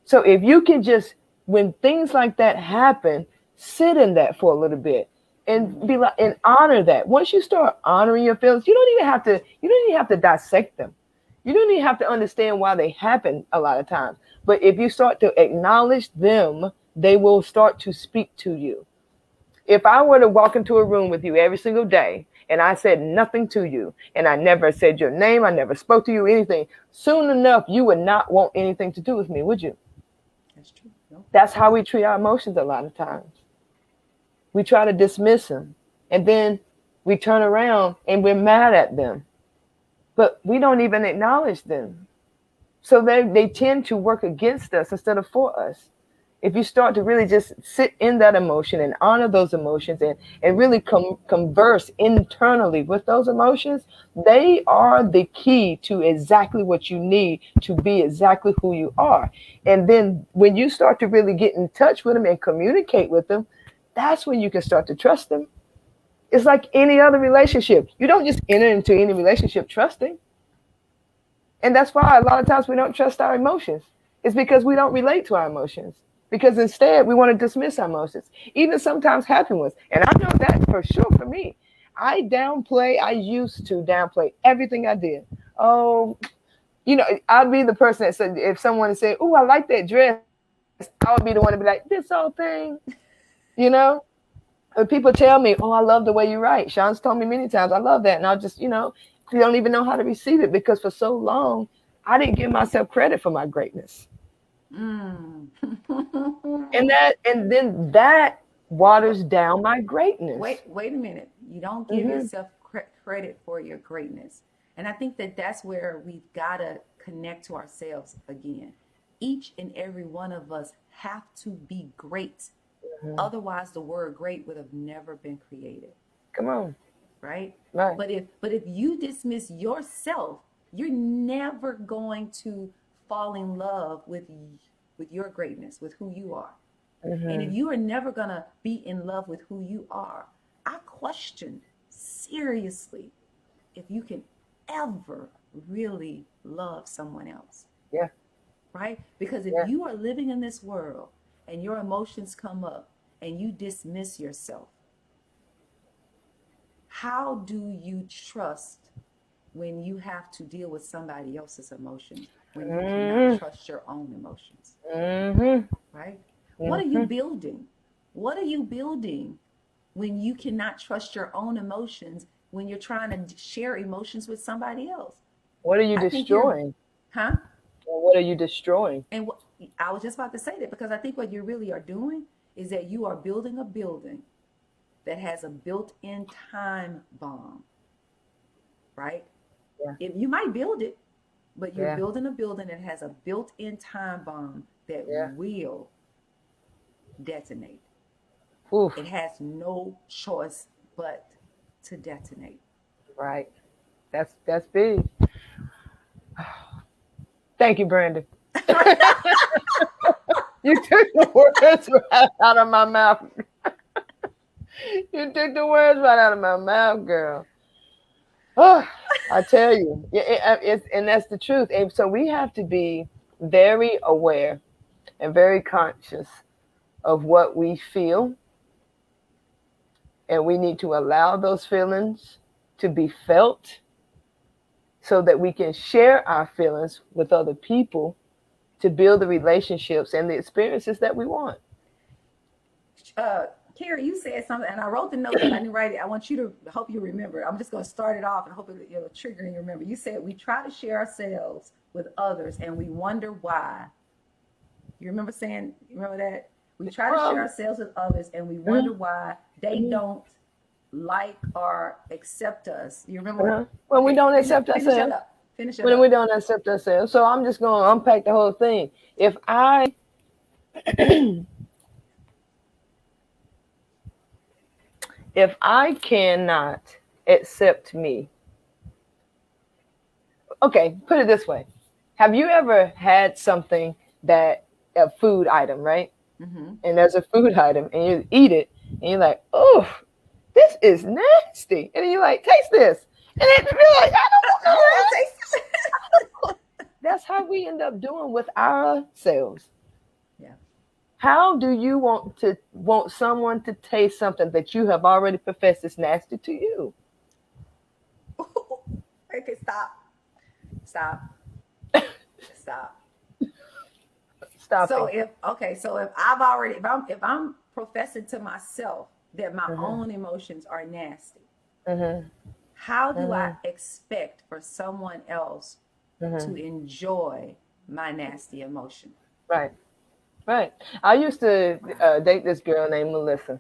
So if you can just, when things like that happen, sit in that for a little bit and be like, and honor that. Once you start honoring your feelings, you don't even have to dissect them. You don't even have to understand why they happen a lot of times. But if you start to acknowledge them, they will start to speak to you. If I were to walk into a room with you every single day and I said nothing to you, and I never said your name, I never spoke to you, anything, soon enough you would not want anything to do with me, would you? That's true. Nope. That's how we treat our emotions a lot of times. We try to dismiss them, and then we turn around and we're mad at them, but we don't even acknowledge them. So they tend to work against us instead of for us. If you start to really just sit in that emotion and honor those emotions, and really converse internally with those emotions, they are the key to exactly what you need to be exactly who you are. And then when you start to really get in touch with them and communicate with them, that's when you can start to trust them. It's like any other relationship. You don't just enter into any relationship trusting. And that's why a lot of times we don't trust our emotions. It's because we don't relate to our emotions. Because instead we want to dismiss our emotions, even sometimes happy ones. And I know that for sure for me. I used to downplay everything I did. Oh, I'd be the person that said, if someone said, "Oh, I like that dress," I would be the one to be like, "This whole thing," you know? When people tell me, "Oh, I love the way you write." Sean's told me many times, "I love that," and I'll just, you don't even know how to receive it, because for so long I didn't give myself credit for my greatness, Mm. and then that waters down my greatness. Wait a minute. You don't give Hmm. yourself credit for your greatness. And I think that that's where we've got to connect to ourselves again. Each and every one of us have to be great. Hmm. Otherwise, the word great would have never been created, Come on. right? Right. But if you dismiss yourself, you're never going to fall in love with your greatness, with who you are. And if Hmm. you are never going to be in love with who you are, I question seriously if you can ever really love someone else, Yeah. right? Because if Yeah. you are living in this world and your emotions come up and you dismiss yourself, How do you trust when you have to deal with somebody else's emotions, when you cannot Mm-hmm. trust your own emotions? Mm-hmm. Right? What are you Mm-hmm. building? What are you building when you cannot trust your own emotions when you're trying to share emotions with somebody else? What are you I think you're, destroying? huh? Or what are you destroying? And what, I was just about to say that because I think what you really are doing is that you are building a building that has a built-in time bomb, right? Yeah. If you might build it, but you're Yeah. building a building that has a built-in time bomb that Yeah. will detonate. Oof. It has no choice but to detonate. Right. That's big. Thank you, Brandon. You took the words right out of my mouth. You took the words right out of my mouth, girl. Oh, I tell you, it's and that's the truth. And so we have to be very aware and very conscious of what we feel, and we need to allow those feelings to be felt so that we can share our feelings with other people to build the relationships and the experiences that we want. uh, Carrie, you said something, and I wrote the notes, but I didn't write it. I want you to hope you remember it. I'm just going to start it off and hope it'll trigger and you remember. You said we try to share ourselves with others, and we wonder why. You remember saying? You remember that? We try to share Well, ourselves with others, and we wonder mhm, why they mhm, don't like or accept us. You remember what? uh-huh. When we Okay, don't finish, accept finish it ourselves, up. Finish it when we up. don't accept ourselves. So I'm just going to unpack the whole thing. If I if I cannot accept me, okay, put it this way. Have you ever had something that a food item, right? Mm-hmm. And there's a food item and you eat it and you're like, oh, this is nasty. And then you're like, taste this. And then you're like, I don't I want don't want to to. taste That's how we end up doing with ourselves. it. Yeah. How do you want someone to taste something that you have already professed is nasty to you? Okay, stop. Stop. Stop. Stop So it. if okay, so if I've already if I'm professing to myself that my Mm-hmm. own emotions are nasty, Mm-hmm. how do I Mm-hmm. expect for someone else to Mm-hmm. enjoy my nasty emotion? Right. Right. I used to date this girl named Melissa.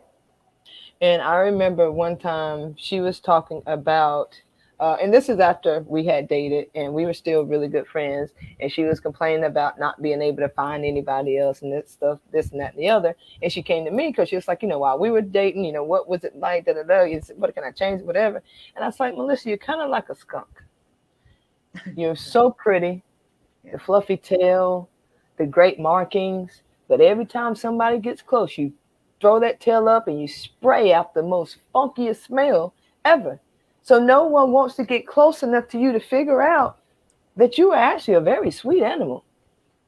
And I remember one time she was talking about, and this is after we had dated and we were still really good friends. And she was complaining about not being able to find anybody else and this stuff, this and that and the other. And she came to me because she was like, while we were dating, what was it like? Da da da. What can I change? Whatever. And I was like, Melissa, you're kind of like a skunk. You're so pretty, Yeah. the fluffy tail, the great markings. But every time somebody gets close, you throw that tail up and you spray out the most funkiest smell ever. So no one wants to get close enough to you to figure out that you are actually a very sweet animal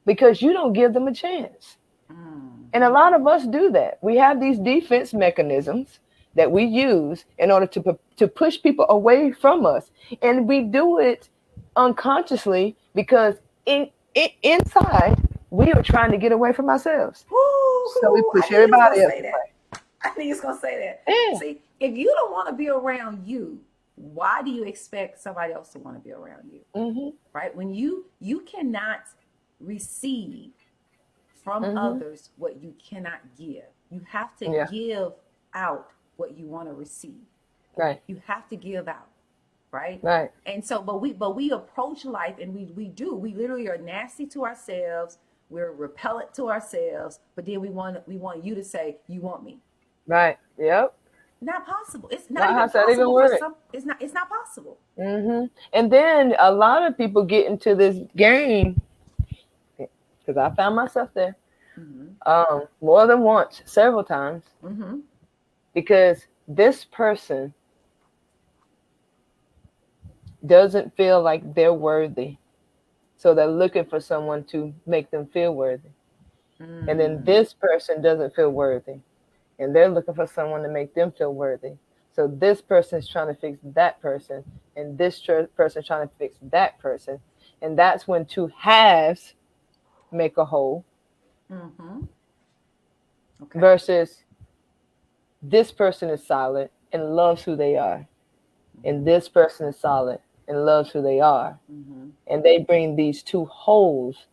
because you don't give them a chance. Mm. And a lot of us do that. We have these defense mechanisms that we use in order to push people away from us. And we do it unconsciously because inside we are trying to get away from ourselves. So we Woo-hoo. I push knew you was gonna everybody else say that. I knew you was gonna say that. away. See, if you don't want to be around you, why do you expect somebody else to want to be around you? Yeah. Mhm. Right? When you cannot receive from Mhm. others what you cannot give. You have to Yeah. give out what you want to receive. Right. You have to give out, right? Right. And so, but we approach life and we literally are nasty to ourselves. We're repellent to ourselves, but then we want you to say you want me. Right. Yep. Not possible. It's not Well, even how's that even possible for work? some. It's not possible. And then a lot of people get into this game because I found myself there Mm-hmm. more than once, several times, Mm-hmm. because this person doesn't feel like they're worthy. So they're looking for someone to make them feel worthy. And then Mm. this person doesn't feel worthy. And they're looking for someone to make them feel worthy. So this person is trying to fix that person, and this person is trying to fix that person. And that's when two halves make a whole. Mm-hmm. Okay. Versus this person is solid and loves who they are, and Mm-hmm. this person is solid and loves who they are. Mm-hmm. And they bring these two wholes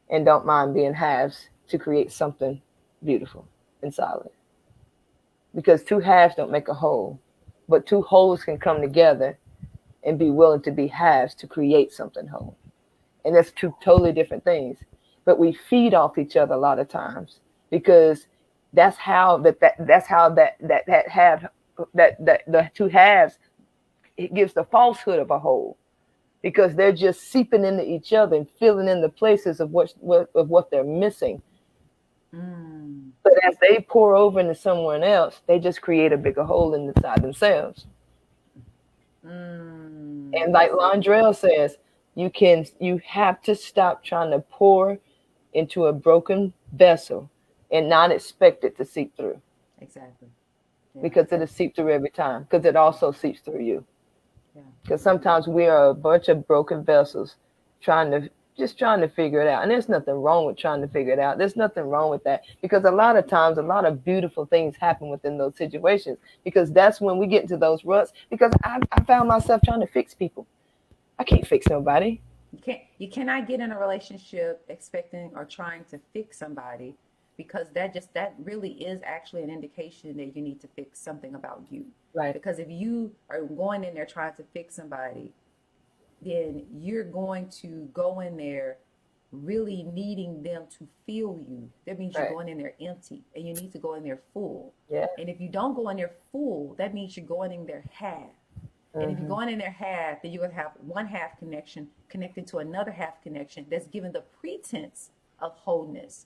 and don't mind being halves to create something beautiful and solid. Because two halves don't make a whole, but two wholes can come together and be willing to be halves to create something whole. And that's two totally different things. But we feed off each other a lot of times because that's how that had that the two halves, it gives the falsehood of a whole, because they're just seeping into each other and filling in the places of what they're missing. Mm. But as they pour over into someone else, they just create a bigger hole inside themselves. And like Londrell says, you have to stop trying to pour into a broken vessel and not expect it to seep through, Exactly. Yeah. because it'll seep through every time, because it also seeps through you. Yeah. Because sometimes we are a bunch of broken vessels trying to figure it out. And there's nothing wrong with trying to figure it out. There's nothing wrong with that, because a lot of times a lot of beautiful things happen within those situations, because that's when we get into those ruts. Because I found myself trying to fix people. I can't fix nobody. You cannot get in a relationship expecting or trying to fix somebody, because that really is actually an indication that you need to fix something about you. Right. Because if you are going in there trying to fix somebody, then you're going to go in there really needing them to feel you. That means you're Right. going in there empty, and you need to go in there full. Yeah. And if you don't go in there full, that means you're going in there half. And if you're going in there half, then you're going to have one half connection connected to another half connection that's given the pretense of wholeness,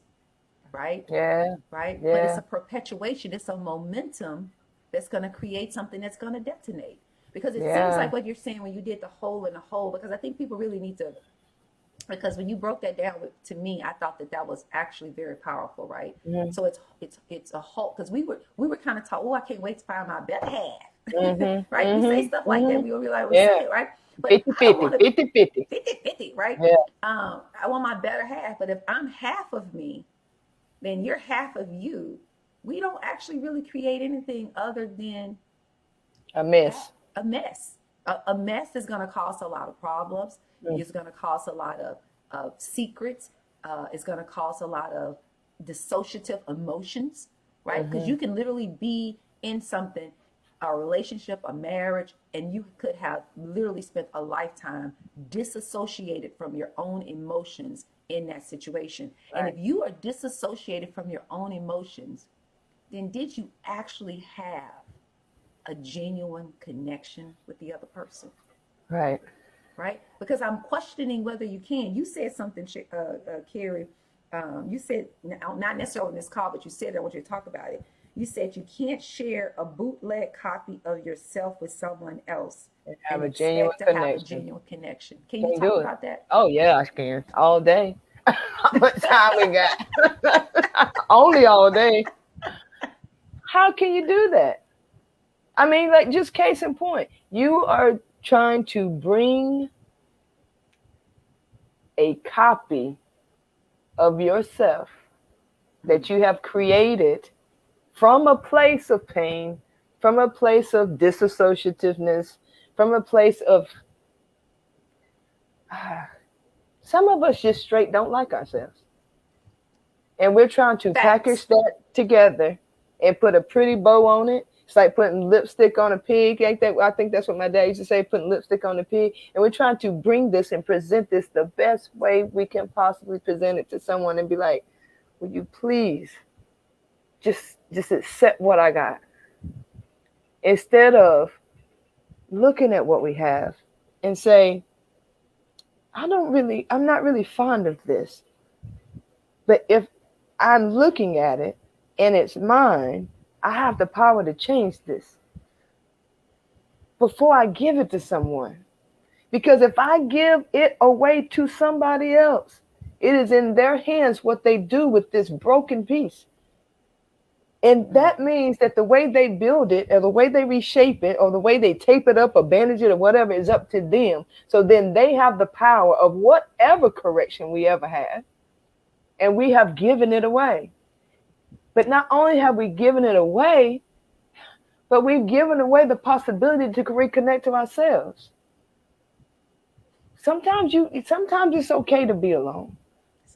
right? Yeah. Right? But it's Yeah. a perpetuation, it's a momentum that's going to create something that's going to detonate. Because it seems Yeah. like what you're saying when you did the whole and the whole, because I think people really need to, because when you broke that down to me, I thought that was actually very powerful, right? Mm-hmm. So it's a whole, because we were kind of taught, oh, I can't wait to find my better half, Mm-hmm. right? We say Mm-hmm. stuff like that. Mm-hmm. We don't realize we say Yeah. it, right? But I don't 50-50. want to 50-50. 50-50, right? Yeah. I want my better half, but if I'm half of me, then you're half of you. We don't actually really create anything other than A mess. a mess. A mess is going to cause a lot of problems. Mm. It's going to cause a lot of secrets. It's going to cause a lot of dissociative emotions, right? Because Mm-hmm. you can literally be in something, a relationship, a marriage, and you could have literally spent a lifetime disassociated from your own emotions in that situation. And Right. if you are disassociated from your own emotions, then did you actually have a genuine connection with the other person? Right. Right? Because I'm questioning whether you can. You said something, Carrie. You said, not necessarily in this call, but you said it. I want you to talk about it. You said you can't share a bootleg copy of yourself with someone else And have and a genuine expect to have a connection. genuine connection. Can you Can't talk do it. about that? Oh yeah, I can. All day. How much time we got? Only all day. How can you do that? I mean, like, just case in point. You are trying to bring a copy of yourself Mm, that you have created from a place of pain, from a place of disassociativeness, from a place of some of us just straight don't like ourselves. And we're trying to package facts. that together and put a pretty bow on it. It's like putting lipstick on a pig. Ain't that? I think that's what my dad used to say, putting lipstick on a pig. And we're trying to bring this and present this the best way we can possibly present it to someone and be like, will you please just accept what I got? Instead of looking at what we have and say, I'm not really fond of this. But if I'm looking at it and it's mine, I have the power to change this before I give it to someone. Because if I give it away to somebody else, it is in their hands what they do with this broken piece. And that means that the way they build it or the way they reshape it or the way they tape it up or bandage it or whatever is up to them. So then they have the power of whatever correction we ever had. And we have given it away. But not only have we given it away, but we've given away the possibility to reconnect to ourselves. Sometimes it's okay to be alone.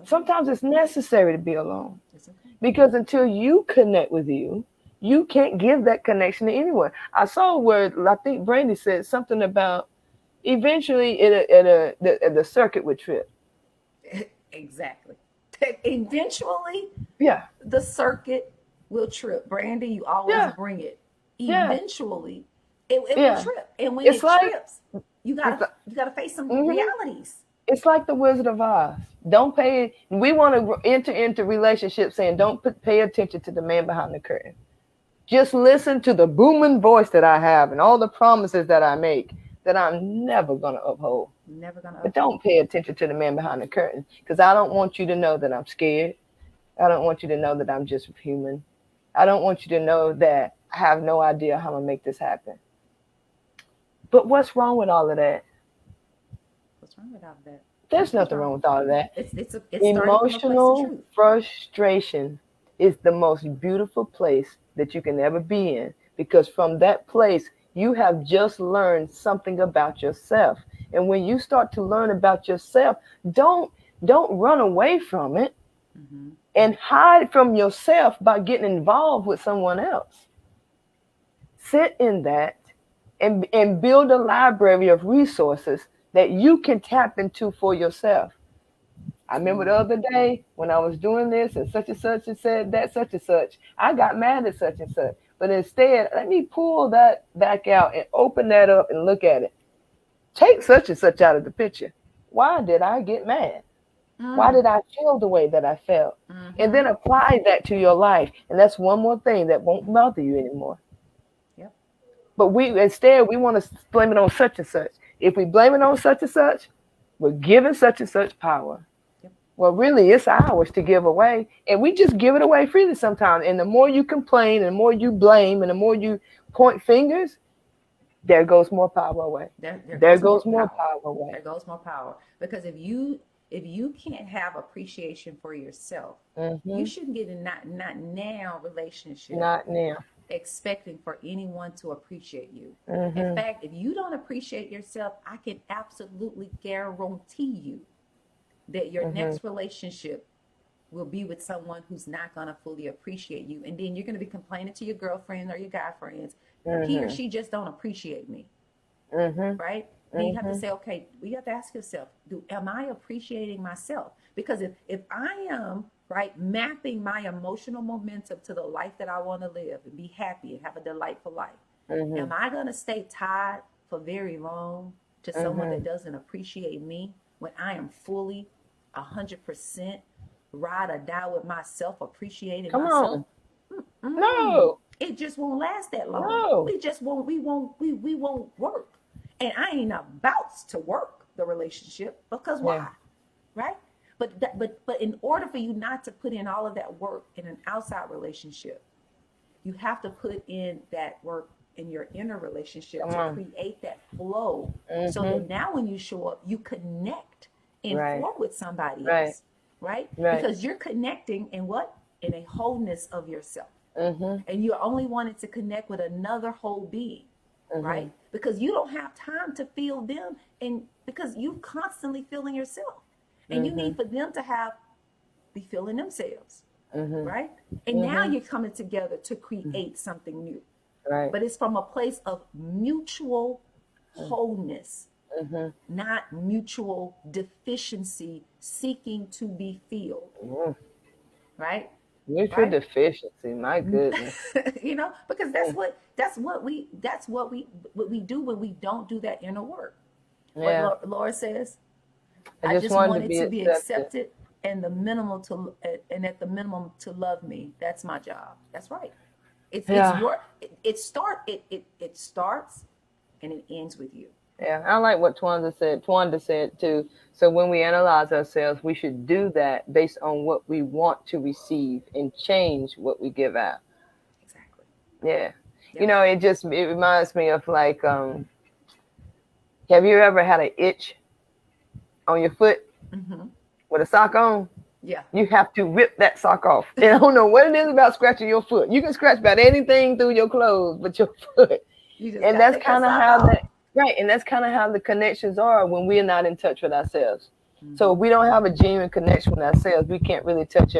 Sometimes it's necessary to be alone. It's okay. Because until you connect with you, you can't give that connection to anyone. I saw where I think Brandy said something about eventually the circuit would trip. Exactly. Eventually, Yeah. the circuit will trip. Brandy, you always Yeah. bring it. Yeah. Eventually, it will Yeah. trip. And when It's it like trips, you it's gotta you gotta face some mhm. realities. It's like the Wizard of Oz. Don't pay. We want to enter into relationships saying don't pay attention to the man behind the curtain. Just listen to the booming voice that I have and all the promises that I make that I'm never going to uphold. Never gonna But uphold. don't pay attention to the man behind the curtain because I don't want you to know that I'm scared. I don't want you to know that I'm just human. I don't want you to know that I have no idea how I'm going to make this happen. But what's wrong with all of that? What's wrong with all that? There's nothing wrong with all of that. It's starting from a place of Emotional truth. frustration is the most beautiful place that you can ever be in because from that place, you have just learned something about yourself. And when you start to learn about yourself, don't run away from it Mm-hmm. and hide from yourself by getting involved with someone else. Sit in that and build a library of resources that you can tap into for yourself. I remember the other day when I was doing this and such and said that such and such. I got mad at such and such. But instead, let me pull that back out and open that up and look at it. Take such and such out of the picture. Why did I get mad? Why did I feel the way that I felt? And then apply that to your life. And that's one more thing that won't bother you anymore. Yep. But we want to blame it on such and such. If we blame it on such and such, we're giving such and such power. Yep. Well, really, it's ours to give away. And we just give it away freely sometimes. And the more you complain and the more you blame and the more you point fingers, there goes more power away. There goes more power away. There goes more power. Because if you can't have appreciation for yourself, you shouldn't get in not now relationship. Not now. Expecting for anyone to appreciate you. Mm-hmm. In fact, if you don't appreciate yourself, I can absolutely guarantee you that your next relationship will be with someone who's not going to fully appreciate you. And then you're going to be complaining to your girlfriend or your guy friends, he or she just don't appreciate me. Right? Then you have to say, okay, you have to ask yourself, am I appreciating myself? Because if I am, right, mapping my emotional momentum to the life that I want to live and be happy and have a delightful life, am I going to stay tied for very long to someone that doesn't appreciate me when I am fully 100% ride or die with myself, appreciating myself? No. It just won't last that long. No. We won't work. And I ain't about to work the relationship because why? Yeah. Right? But in order for you not to put in all of that work in an outside relationship, you have to put in that work in your inner relationship to create that flow. So that now when you show up, you connect and flow with somebody else. Right? Because you're connecting in what? In a wholeness of yourself. And you're only wanting to connect with another whole being. Right? Because you don't have time to feel them, and because you constantly feeling yourself. And you need for them to be feeling themselves, right? And now you're coming together to create something new, right? But it's from a place of mutual wholeness, not mutual deficiency, seeking to be filled, right? Mutual deficiency, my goodness. Because that's what we do when we don't do that inner work. Yeah. But Lord says, I just wanted to be accepted and at the minimum to love me. That's my job. That's right. It starts and it ends with you. Yeah, I like what Twanda said too. So when we analyze ourselves, we should do that based on what we want to receive and change what we give out. Yeah. Yep. It reminds me of like, have you ever had an itch on your foot Mm-hmm. with a sock on? Yeah. You have to rip that sock off. And I don't know what it is about scratching your foot. You can scratch about anything through your clothes but your foot. You just And got to that's take that kind of sock how off. that right. And that's kind of how the connections are when we're not in touch with ourselves. So Mm-hmm. if we don't have a genuine connection with ourselves, we can't really touch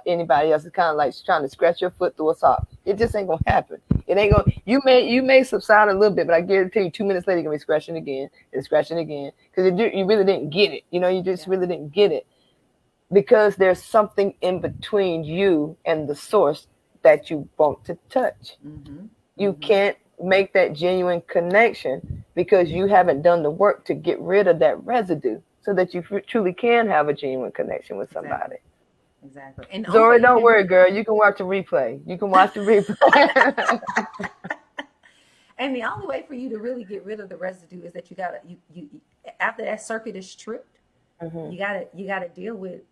anybody else. It's kind of like trying to scratch your foot through a sock. It just ain't gonna happen. It ain't gonna. You may subside a little bit, but I guarantee you, 2 minutes later, you're gonna be scratching again and scratching again because you really didn't get it. You just Yeah. really didn't get it because there's something in between you and the source that you want to touch. Mm-hmm. You Mm-hmm. can't make that genuine connection because you haven't done the work to get rid of that residue so that you truly can have a genuine connection with Exactly. somebody. Exactly. And the only way Zora, you don't can worry, girl. You can watch the replay. You can watch the replay. and the only way for you to really get rid of the residue is that you after that circuit is tripped, Hmm. you gotta deal with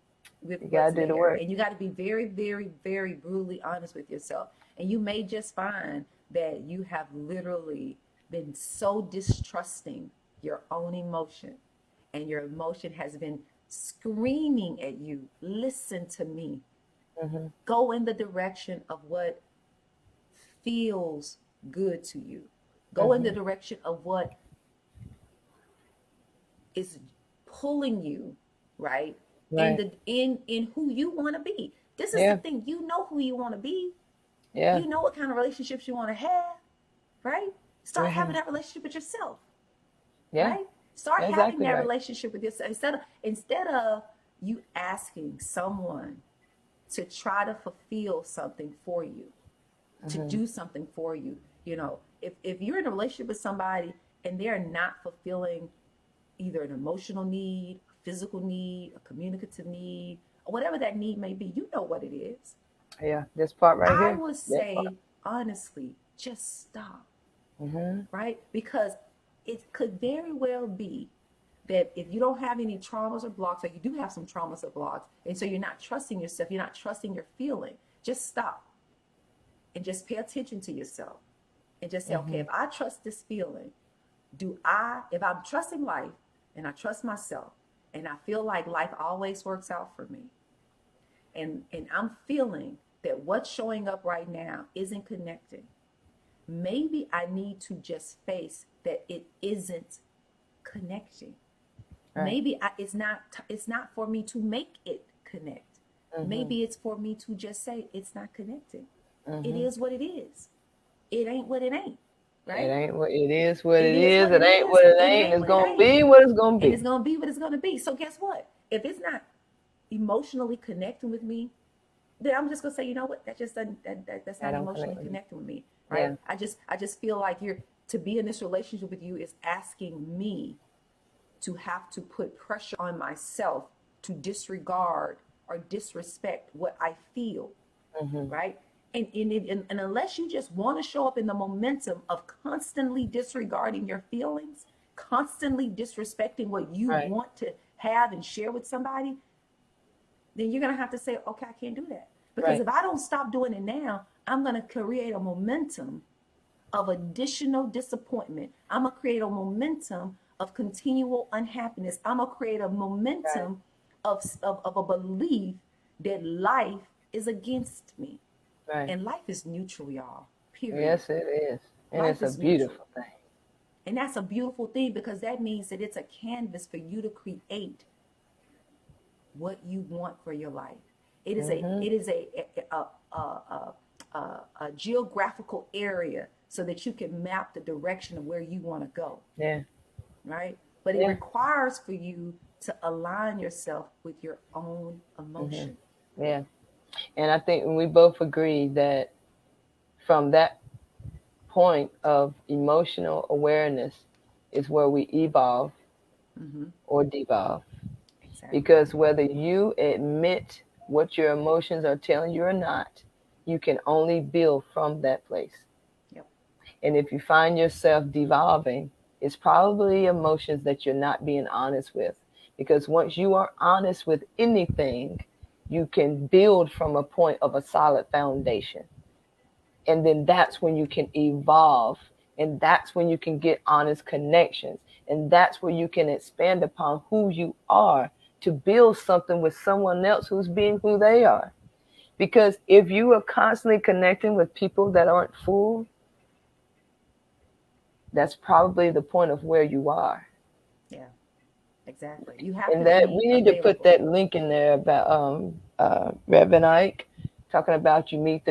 You gotta what's do the there, work. and you got to be very, very, very brutally honest with yourself. And you may just find that you have literally been so distrusting your own emotion, and your emotion has been screaming at you, listen to me, Hmm. go in the direction of what feels good to you, go in the Hmm. direction of what is pulling you, right, in Right. the in who you want to be. This is the Yeah. thing, you know who you want to be, Yeah. you know what kind of relationships you want to have, right? Start having Hmm. that relationship with yourself, Yeah. right? Start having Exactly that right. relationship with yourself instead of you asking someone to try to fulfill something for you, to Hmm. do something for you. If you're in a relationship with somebody and they're not fulfilling either an emotional need, a physical need, a communicative need, or whatever that need may be, you know what it is. Yeah. This part right I here. would That part. say, honestly, just stop, Hmm. right? Because it could very well be that if you don't have any traumas or blocks, or you do have some traumas or blocks, and so you're not trusting yourself, you're not trusting your feeling, just stop and just pay attention to yourself and just say, okay, Hmm. if I trust this feeling, if I'm trusting life and I trust myself and I feel like life always works out for me, and I'm feeling that what's showing up right now isn't connecting, maybe I need to just face that it isn't connecting. Right. It's not for me to make it connect. Hmm. Maybe it's for me to just say it's not connecting. It Hmm. is what it is. It ain't what it ain't, It right? ain't what it is. What It it is is. what It it ain't is, what it and it ain't. ain't It's what it gonna ain't. be what it's gonna And be. it's gonna be what it's gonna be. So guess what? If it's not emotionally connecting with me, then I'm just gonna say, you know what? That just doesn't that's I not don't connect emotionally with me. connecting with me, right? Yeah. I just feel like you're to be in this relationship with you is asking me to have to put pressure on myself to disregard or disrespect what I feel, Hmm. right? And unless you just want to show up in the momentum of constantly disregarding your feelings, constantly disrespecting what you Right. want to have and share with somebody, then you're going to have to say, okay, I can't do that. Because Right. if I don't stop doing it now, I'm going to create a momentum of additional disappointment. I'm going to create a momentum of continual unhappiness. I'm going to create a Right. momentum of a belief that life is against me. Right. And life is neutral, y'all. Period. Yes, it is. And Life it's a is neutral. beautiful thing. And that's a beautiful thing because that means that it's a canvas for you to create what you want for your life. It is a Hmm. it is a geographical area so that you can map the direction of where you want to go, Yeah. right? But it Yeah. requires for you to align yourself with your own Hmm. emotion. Yeah. And I think we both agree that from that point of emotional awareness is where we evolve Mm-hmm. or devolve. Exactly. Because whether you admit what your emotions are telling you or not, you can only build from that place. Yep. And if you find yourself devolving, it's probably emotions that you're not being honest with. Because once you are honest with anything, you can build from a point of a solid foundation. And then that's when you can evolve. And that's when you can get honest connections. And that's where you can expand upon who you are to build something with someone else who's being who they are. Because if you are constantly connecting with people that aren't full, that's probably the point of where you are. Yeah, exactly. You have to And that be we need to put available. that link in there about Reverend Ike talking about you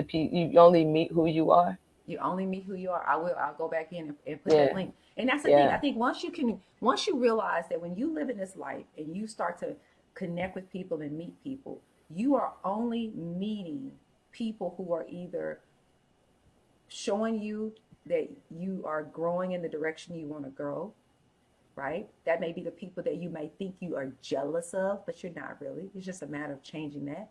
only meet who you are. You only meet who you are. I will. I'll go back in and put that Yeah, link. And that's the thing. I yeah. think once you realize that when you live in this life and you start to connect with people and meet people, you are only meeting people who are either showing you that you are growing in the direction you want to grow, right? That may be the people that you may think you are jealous of, but you're not really. It's just a matter of changing that.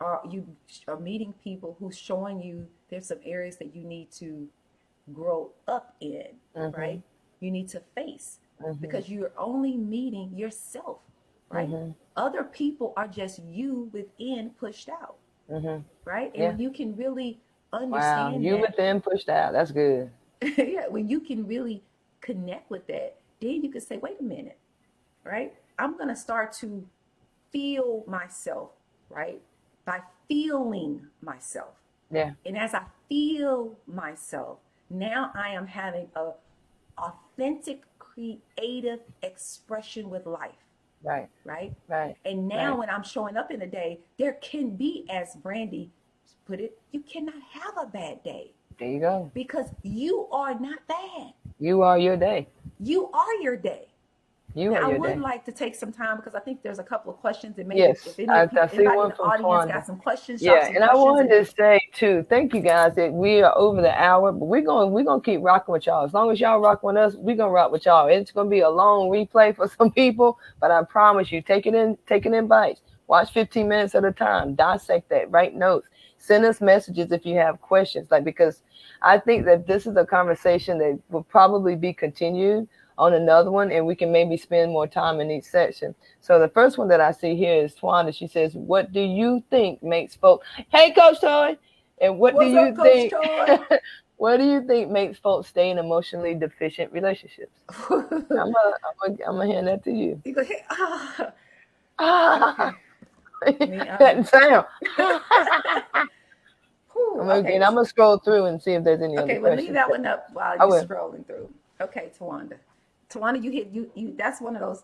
Or you are meeting people who's showing you there's some areas that you need to grow up in, right? Mhm. You need to face Mhm. because you're only meeting yourself, right? Mhm. Other people are just you within pushed out, Mhm. right? And Yeah. when you can really Wow. understand You that, within pushed out. That's good. yeah, when you can really connect with that, then you can say, wait a minute, right? I'm going to start to feel myself, right? By feeling myself. Yeah. And as I feel myself, now I am having a authentic, creative expression with life, Right. right? Right. And now Right. when I'm showing up in a day, there can be, as Brandy put it, you cannot have a bad day There you go. because you are not bad. You are your day. You are your day. You Now, are I your would day. like to take some time because I think there's a couple of questions, and maybe if Yes. any of I see anybody in one the from audience got Twanda. some questions, drop Yeah, some and I questions, wanted and to say too, thank you guys that we are over the hour, but we're gonna keep rocking with y'all. As long as y'all rock with us, we're gonna rock with y'all. It's gonna be a long replay for some people, but I promise you, take it in bites. Watch 15 minutes at a time, dissect that, write notes, send us messages if you have questions. Like because I think that this is a conversation that will probably be continued on another one, and we can maybe spend more time in each section. So the first one that I see here is Twanda. She says, "What do you think makes folks?" Hey, Coach Toy. And what do what's up, you Coach think? Toy? What do you think makes folks stay in emotionally deficient relationships? I'm gonna hand that to you. You go, hey, Ah, okay. Me, that sound. whew, And okay, I'm gonna scroll through and see if there's any other okay. Well, leave questions. that one up while I you're will. scrolling through. Okay, Tawanda. Tawanda, you hit you. That's one of those.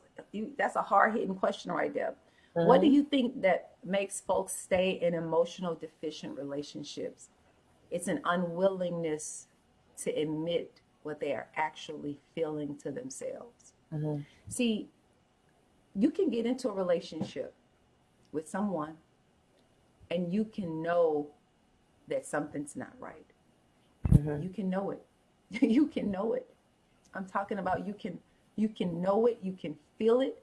That's a hard hitting question right there. What do Mm-hmm. you think that makes folks stay in emotional deficient relationships? It's an unwillingness to admit what they are actually feeling to themselves. Mm-hmm. See, you can get into a relationship with someone and you can know that something's not right. Mm-hmm. You can know it. You can know it. I'm talking about you can know it, you can feel it.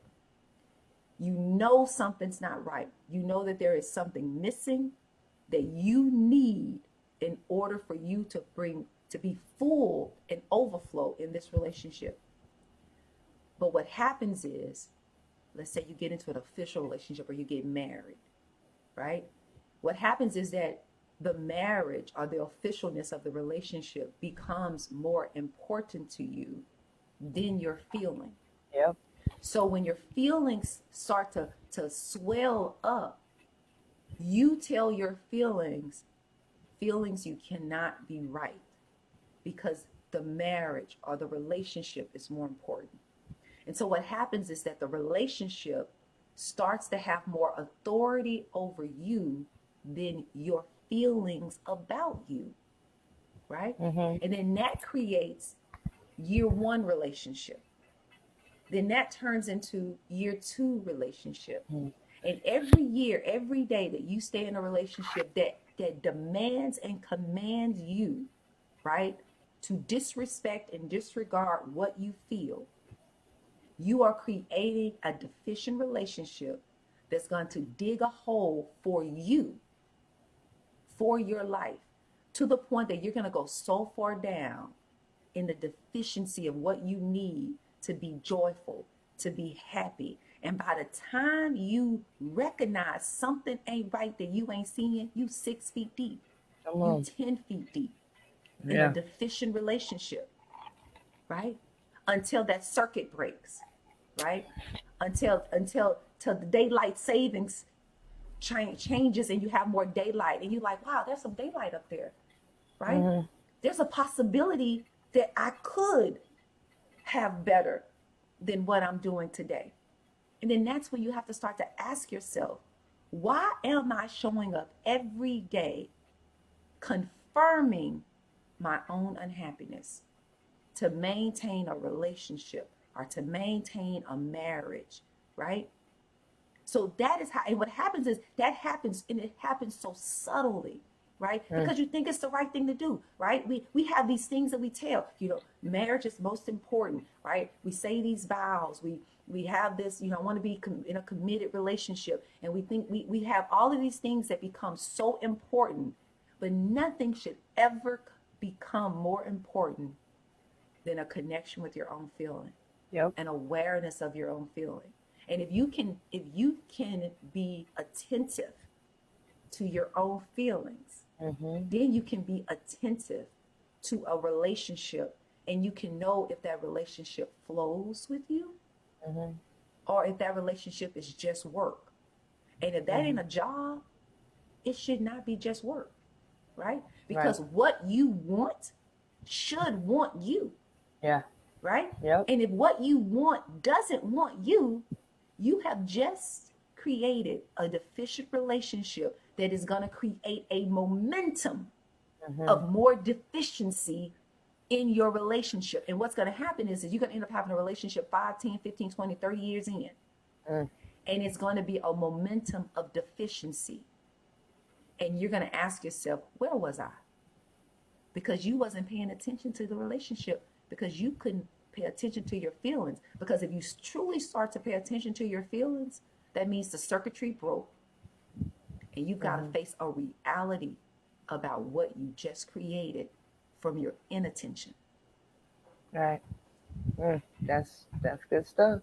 You know something's not right. You know that there is something missing that you need in order for you to be full and overflow in this relationship. But what happens is, let's say you get into an official relationship or you get married, right? What happens is that the marriage or the officialness of the relationship becomes more important to you than your feeling. Yep. So when your feelings start to swell up, you tell your feelings you cannot be right because the marriage or the relationship is more important. And so what happens is that the relationship starts to have more authority over you than your feelings about you, right? Mm-hmm. And then that creates year one relationship. Then that turns into year two relationship. And every year, every day that you stay in a relationship that demands and commands you, right, to disrespect and disregard what you feel, you are creating a deficient relationship that's going to dig a hole for you, for your life, to the point that you're going to go so far down in the deficiency of what you need to be joyful, to be happy. And by the time you recognize something ain't right that you ain't seeing, you 6 feet deep. Come You on. 10 feet deep in a Yeah. deficient relationship, right? Until that circuit breaks, right? Until till the daylight savings changes and you have more daylight and you're like, wow, there's some daylight up there, right? Mm-hmm. There's a possibility that I could have better than what I'm doing today. And then that's when you have to start to ask yourself, why am I showing up every day confirming my own unhappiness to maintain a relationship or to maintain a marriage, right? So that is how, and what happens is that happens, and it happens so subtly, right? Mm. Because you think it's the right thing to do, right? We have these things that we tell, marriage is most important, right? We say these vows, we have this, I want to be in a committed relationship, and we think we have all of these things that become so important, but nothing should ever become more important than a connection with your own feeling, Yep. an awareness of your own feeling. And if you can be attentive to your own feelings, Mm-hmm. then you can be attentive to a relationship, and you can know if that relationship flows with you Mm-hmm. or if that relationship is just work. And if that Mm-hmm. ain't a job, it should not be just work, right? Right. Because what you want should want you, Yeah. right? Yep. And if what you want doesn't want you, you have just created a deficient relationship that is going to create a momentum Mm-hmm. of more deficiency in your relationship. And what's going to happen is you're going to end up having a relationship 5, 10, 15, 20, 30 years in. Mm. And it's going to be a momentum of deficiency. And you're going to ask yourself, where was I? Because you wasn't paying attention to the relationship, because you couldn't pay attention to your feelings. Because if you truly start to pay attention to your feelings, that means the circuitry broke, and you've got to Mm-hmm. face a reality about what you just created from your inattention. Right. That's good stuff.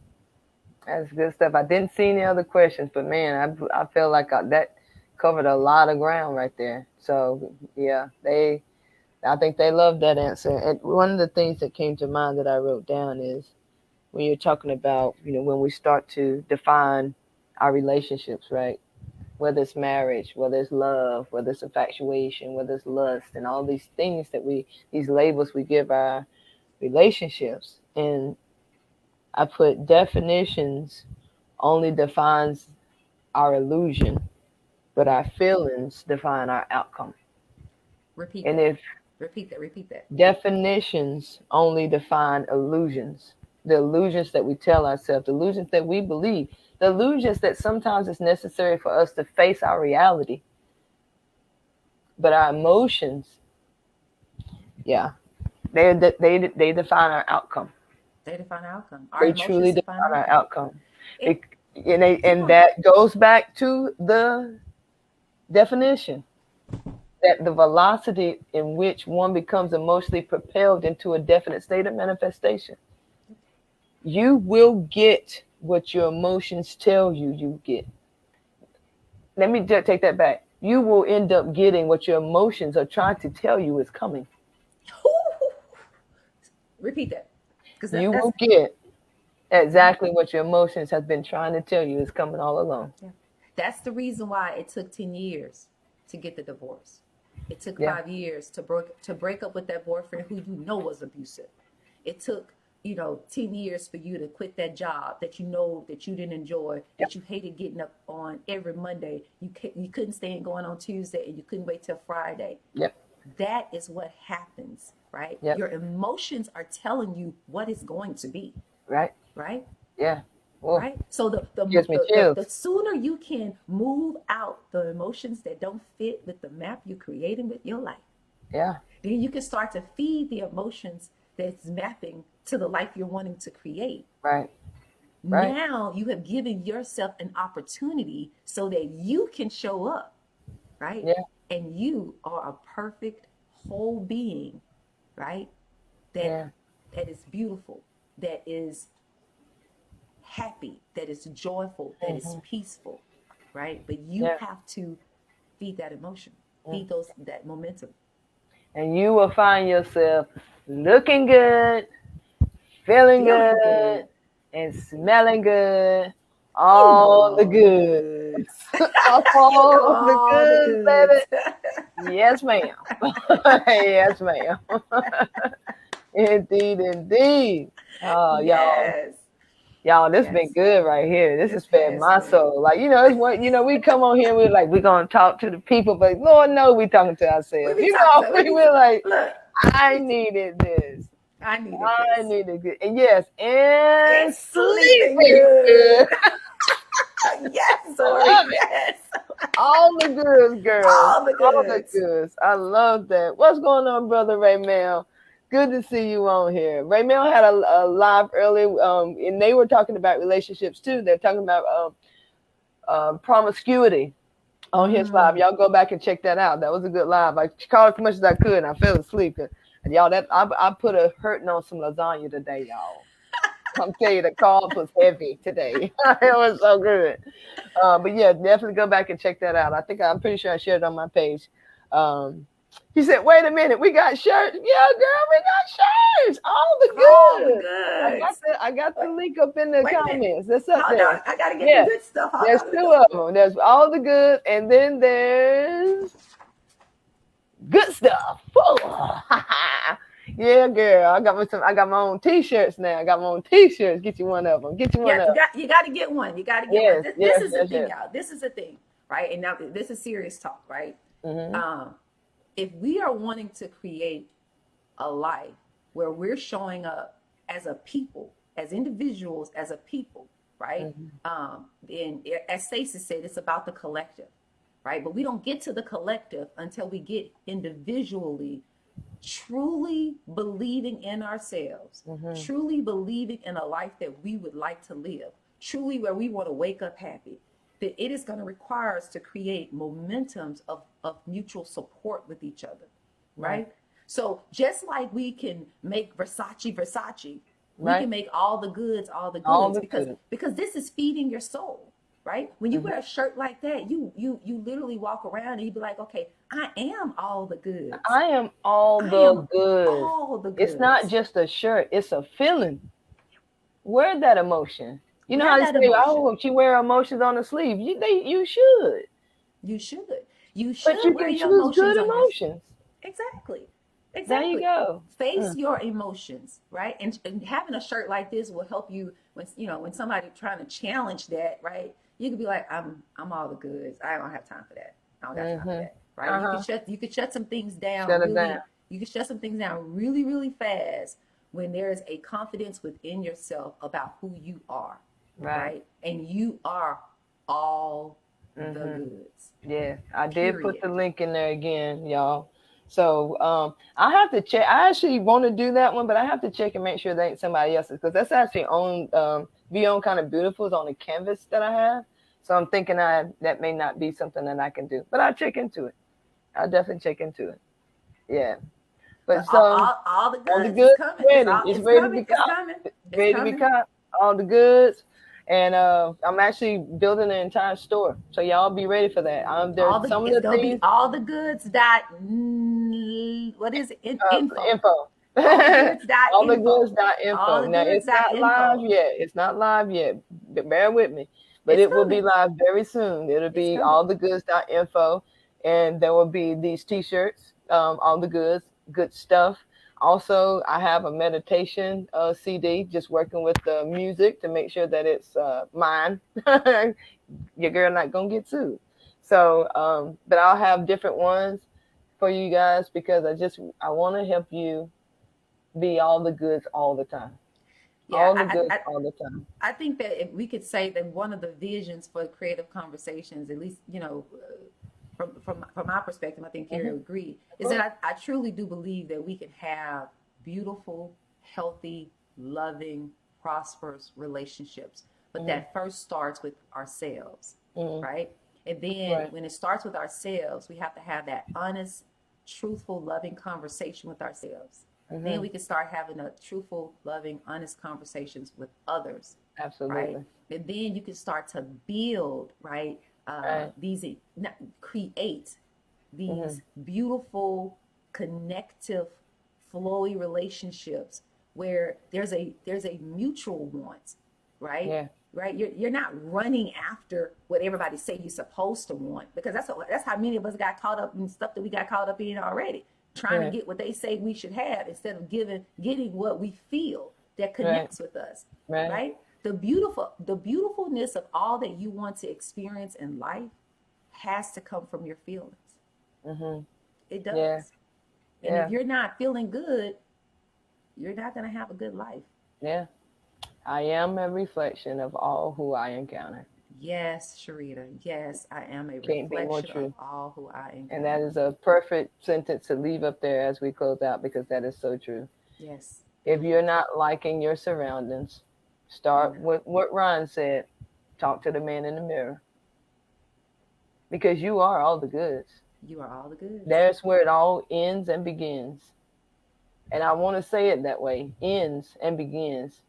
That's good stuff. I didn't see any other questions, but man, I feel like that covered a lot of ground right there. So yeah, I think they love that answer. And one of the things that came to mind that I wrote down is when you're talking about, when we start to define our relationships, right? Whether it's marriage, whether it's love, whether it's infatuation, whether it's lust, and all these things these labels we give our relationships. And I put definitions only defines our illusion, but our feelings define our outcome. Repeat And that. if Repeat that. Repeat that. definitions only define illusions, the illusions that we tell ourselves, the illusions that we believe, the illusions that sometimes it's necessary for us to face our reality. But our emotions, yeah, they define our outcome. They define our outcome. Our They emotions truly define define our our outcome. outcome. It, come And on. that goes back to the definition that the velocity in which one becomes emotionally propelled into a definite state of manifestation. You will get what your emotions tell you get. Let me just take that back. You will end up getting what your emotions are trying to tell you is coming. Repeat that. Because You that's will get exactly what your emotions have been trying to tell you is coming all along. yeah. That's the reason why it took 10 years to get the divorce. It took Yeah. 5 years to break up with that boyfriend who you know was abusive. It took 10 years for you to quit that job that you know that you didn't enjoy, Yep. that you hated getting up on every Monday. You couldn't stand going on Tuesday, and you couldn't wait till Friday. Yep. That is what happens, right? Yep. Your emotions are telling you what it's going to be, Right. right? Yeah. Well, Right? So gives me chills. the sooner you can move out the emotions that don't fit with the map you're creating with your life, Yeah. then you can start to feed the emotions that's mapping to the life you're wanting to create. Right. Right. Now you have given yourself an opportunity so that you can show up, right? Yeah. And you are a perfect whole being, right? That Yeah. that is beautiful, that is happy, that is joyful, that is Hmm. peaceful, right? But you Yeah. have to feed that emotion. feed that momentum. And you will find yourself looking good, feeling Feeling good, good. and smelling good. You know All the all the good. goods. You know All the all the good, baby. goods. Yes, ma'am. Yes, ma'am. Indeed, indeed. Oh, Yes. y'all, this been Yes. good right here. This has This fed has my been. soul. Like, it's what, we come on here, we're like, we're going to talk to the people, but Lord, no, we talking to We ourselves. be talking. We're like, Look. I We, needed this. I needed I this. needed good. And yes, and And sleeping sleeping good. good. Yes, I Zori. love it. Yes. All the goods, girls. All the All the goods. goods. I love that. What's going on, brother Raymel? Good to see you on here. Raymel had a live early, and they were talking about relationships too. They're talking about promiscuity on his live. Mm. Y'all go back and check that out. That was a good live. I called as much as I could, and I fell asleep. And y'all, that I put a hurting on some lasagna today, y'all. I'm telling you, the carbs was heavy today. It was so good. But yeah, definitely go back and check that out. I'm pretty sure I shared it on my page. Um, he said, "Wait a minute, we got shirts." Yeah, girl, we got shirts. All the All the good. goods. I got Wait, the link up in the wait a minute. comments. That's up Hold there. on. I gotta get the Yeah, good stuff. Hold there's on. Let me two go. of them. There's all the good, and then there's good stuff. Yeah, girl. I got my own T-shirts now. I got my own T-shirts. Get you one of them. Get you one Yeah, of them. you got to get one. You got to get one. Yes, This yes, is the yes, thing, yes. y'all. This is the thing, right? And now this is serious talk, right? Mm-hmm. If we are wanting to create a life where we're showing up as a people, as individuals, as a people, right? Mm-hmm. And as Stacey said, it's about the collective, right? But we don't get to the collective until we get individually truly believing in ourselves, Mm-hmm. truly believing in a life that we would like to live, truly where we want to wake up happy, that it is going to require us to create momentums of mutual support with each other, Right. right? So just like we can make Versace, we Right. can make all the All goods the good. because this is feeding your soul, right? When you Mm-hmm. wear a shirt like that, you literally walk around and you be like, okay, I am all the goods. I am all I the am goods. all the It's not goods. just a shirt, it's a feeling. Wear that emotion. You know Wear how they that say, emotion. oh, you wear emotions on the sleeve. You should. You should. You But should you wear can your choose good emotions on your. emotions. Exactly. There you Exactly. go. Face your emotions, right? And having a shirt like this will help you when when somebody trying to challenge that, right? You could be like, I'm all the goods. I don't have time for that. I don't got time for Mm-hmm. that. Right? Uh-huh. You could shut some things Shut down it down. really you can shut some things down really, really fast when there is a confidence within yourself about who you are, Right. right? And you are all the Mm-hmm. goods. Yeah, I did put Period. the link in there again, y'all. So I have to check. I actually want to do that one, but I have to check and make sure that ain't somebody else's because that's actually on Be On Kind of Beautiful is on the canvas that I have. So I'm thinking that may not be something that I can do, but I'll check into it. I'll definitely check into it. Yeah, but But so all the all the goods is goods coming. ready. It's It's ready to be coming. It's caught. coming. It's It's ready to be coming. caught. All the goods. And I'm actually building an entire store, so y'all be ready for that. There's some of It's the gonna be things. all the goods dot what is it? Info. Info. All the goods dot All the info. All goods.info. the Now goods it's dot not live info. yet. It's not live yet. Bear with me. But It's it will be coming. live very soon. It'll It's be coming. all the goods.info. And there will be these t-shirts, all the goods, good stuff. Also, I have a meditation CD, just working with the music to make sure that it's mine. Your girl not gonna get sued. So, but I'll have different ones for you guys because I want to help you be all the goods all the time. Yeah, All the goods all the time. I think that if we could say that one of the visions for creative conversations, at least from my perspective, I think Carrie Mm-hmm. would agree, Of is course. that I truly do believe that we can have beautiful, healthy, loving, prosperous relationships. But Mm-hmm. that first starts with ourselves, Mm-hmm. right? And then Right. when it starts with ourselves, we have to have that honest, truthful, loving conversation with ourselves. Then Mm-hmm. we can start having a truthful, loving, honest conversations with others, right? Absolutely. And then you can start to build, right? Right. Create Mm-hmm. these beautiful, connective, flowy relationships where there's a mutual want, right? Yeah. Right? You're not running after what everybody say you're supposed to want, because that's how many of us got caught up in stuff that we got caught up in already, trying to Right. get what they say we should have instead of getting what we feel that Right. connects with us, Right. right? The beautifulness of all that you want to experience in life has to come from your feelings. Mm-hmm. It Yeah. does. And if Yeah. you're not feeling good, you're not going to have a good life. Yeah. I am a reflection of all who I encounter. Yes, Sharita. Yes, I am a Can't be more reflection of true. all who I And that encounter. is a perfect sentence to leave up there as we close out because that is so true. Yes, If thank you're you. not liking your surroundings, You're start not. with what Ryan said. Talk to the man in the mirror because you are all the goods. You are all the goods. There's where it all ends and begins. And I want to say it that way, ends and begins.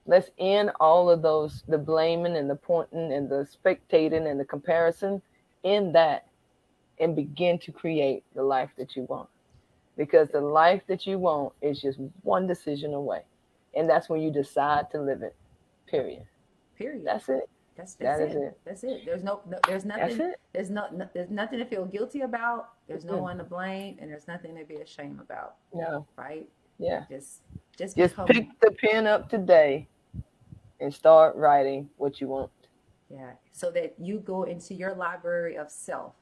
Let's end all of those, the blaming and the pointing and the spectating and the comparison, end that and begin to create the life that you want. Because the life that you want is just one decision away. And that's when you decide to live it. Period. Period. That's it. That's That is it. it. That's it. There's That's nothing it. there's nothing to feel guilty about. There's no Mm. one to blame, and there's nothing to be ashamed about. No. Right? Yeah. Just just Just become pick the pen up today and start writing what you want. yeah, so that you go into your library of self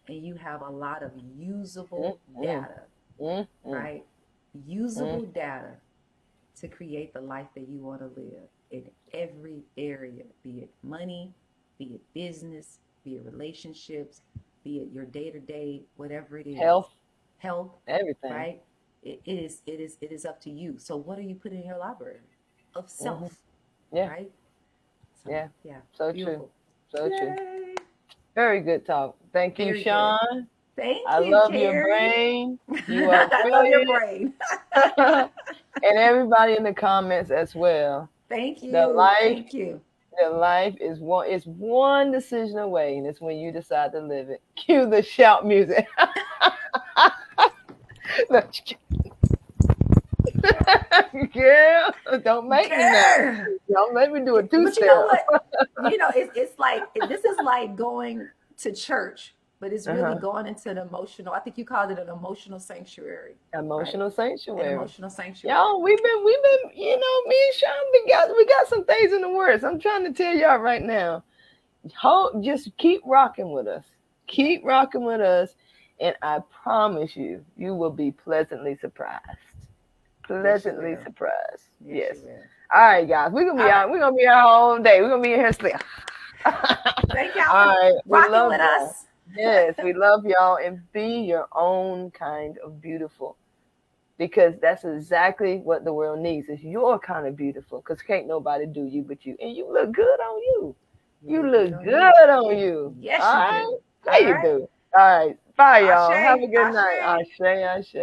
and you have a lot of Mm, usable mm, data, mm, mm, right? mm. Usable data to create the life that you want to live in every area, be it money, be it business, be it relationships, be it your day to day, whatever it is, Health, health, everything. right? It is up to you. So what are you putting in your library of Hmm. self, Yeah. right? So Yeah. yeah, So true. beautiful. So true. Yay! Very good talk. Thank you, Very good. Sean. Thank I you, love your Carrie. brain. You are I love your brilliant. brain. And everybody in the comments as well. Thank The you. life, Thank you. the life is one decision away, and it's when you decide to live it. Cue the shout music. Girl, don't make me now. Girl. Don't make me do a two But you know step. what? It's like this is like going to church, but it's really Uh-huh. going into an emotional. I think you called it an emotional sanctuary, right? Emotional An sanctuary. emotional sanctuary. Y'all, we've been, me and Sean, we got some things in the works. I'm trying to tell y'all right now. Just keep rocking with us. Yeah. Keep rocking with us, and I promise you, you will be pleasantly surprised. Yes, you Pleasantly will. surprised. Yes, you Yes. will. All right, guys, we're gonna All be right. out. We're gonna be out all day. We're gonna be in here sleep. Thank y'all All for right, we rocking love with y'all. us. Yes, we love y'all, and be your own kind of beautiful because that's exactly what the world needs. Is your kind of beautiful because can't nobody do you but you, and you look good on you. You You look good look on you. good on you. Yes, All you right, do. there All you right. do. All right, bye, y'all. Have Ashe. a good night. Ashe. Ashe, ashe.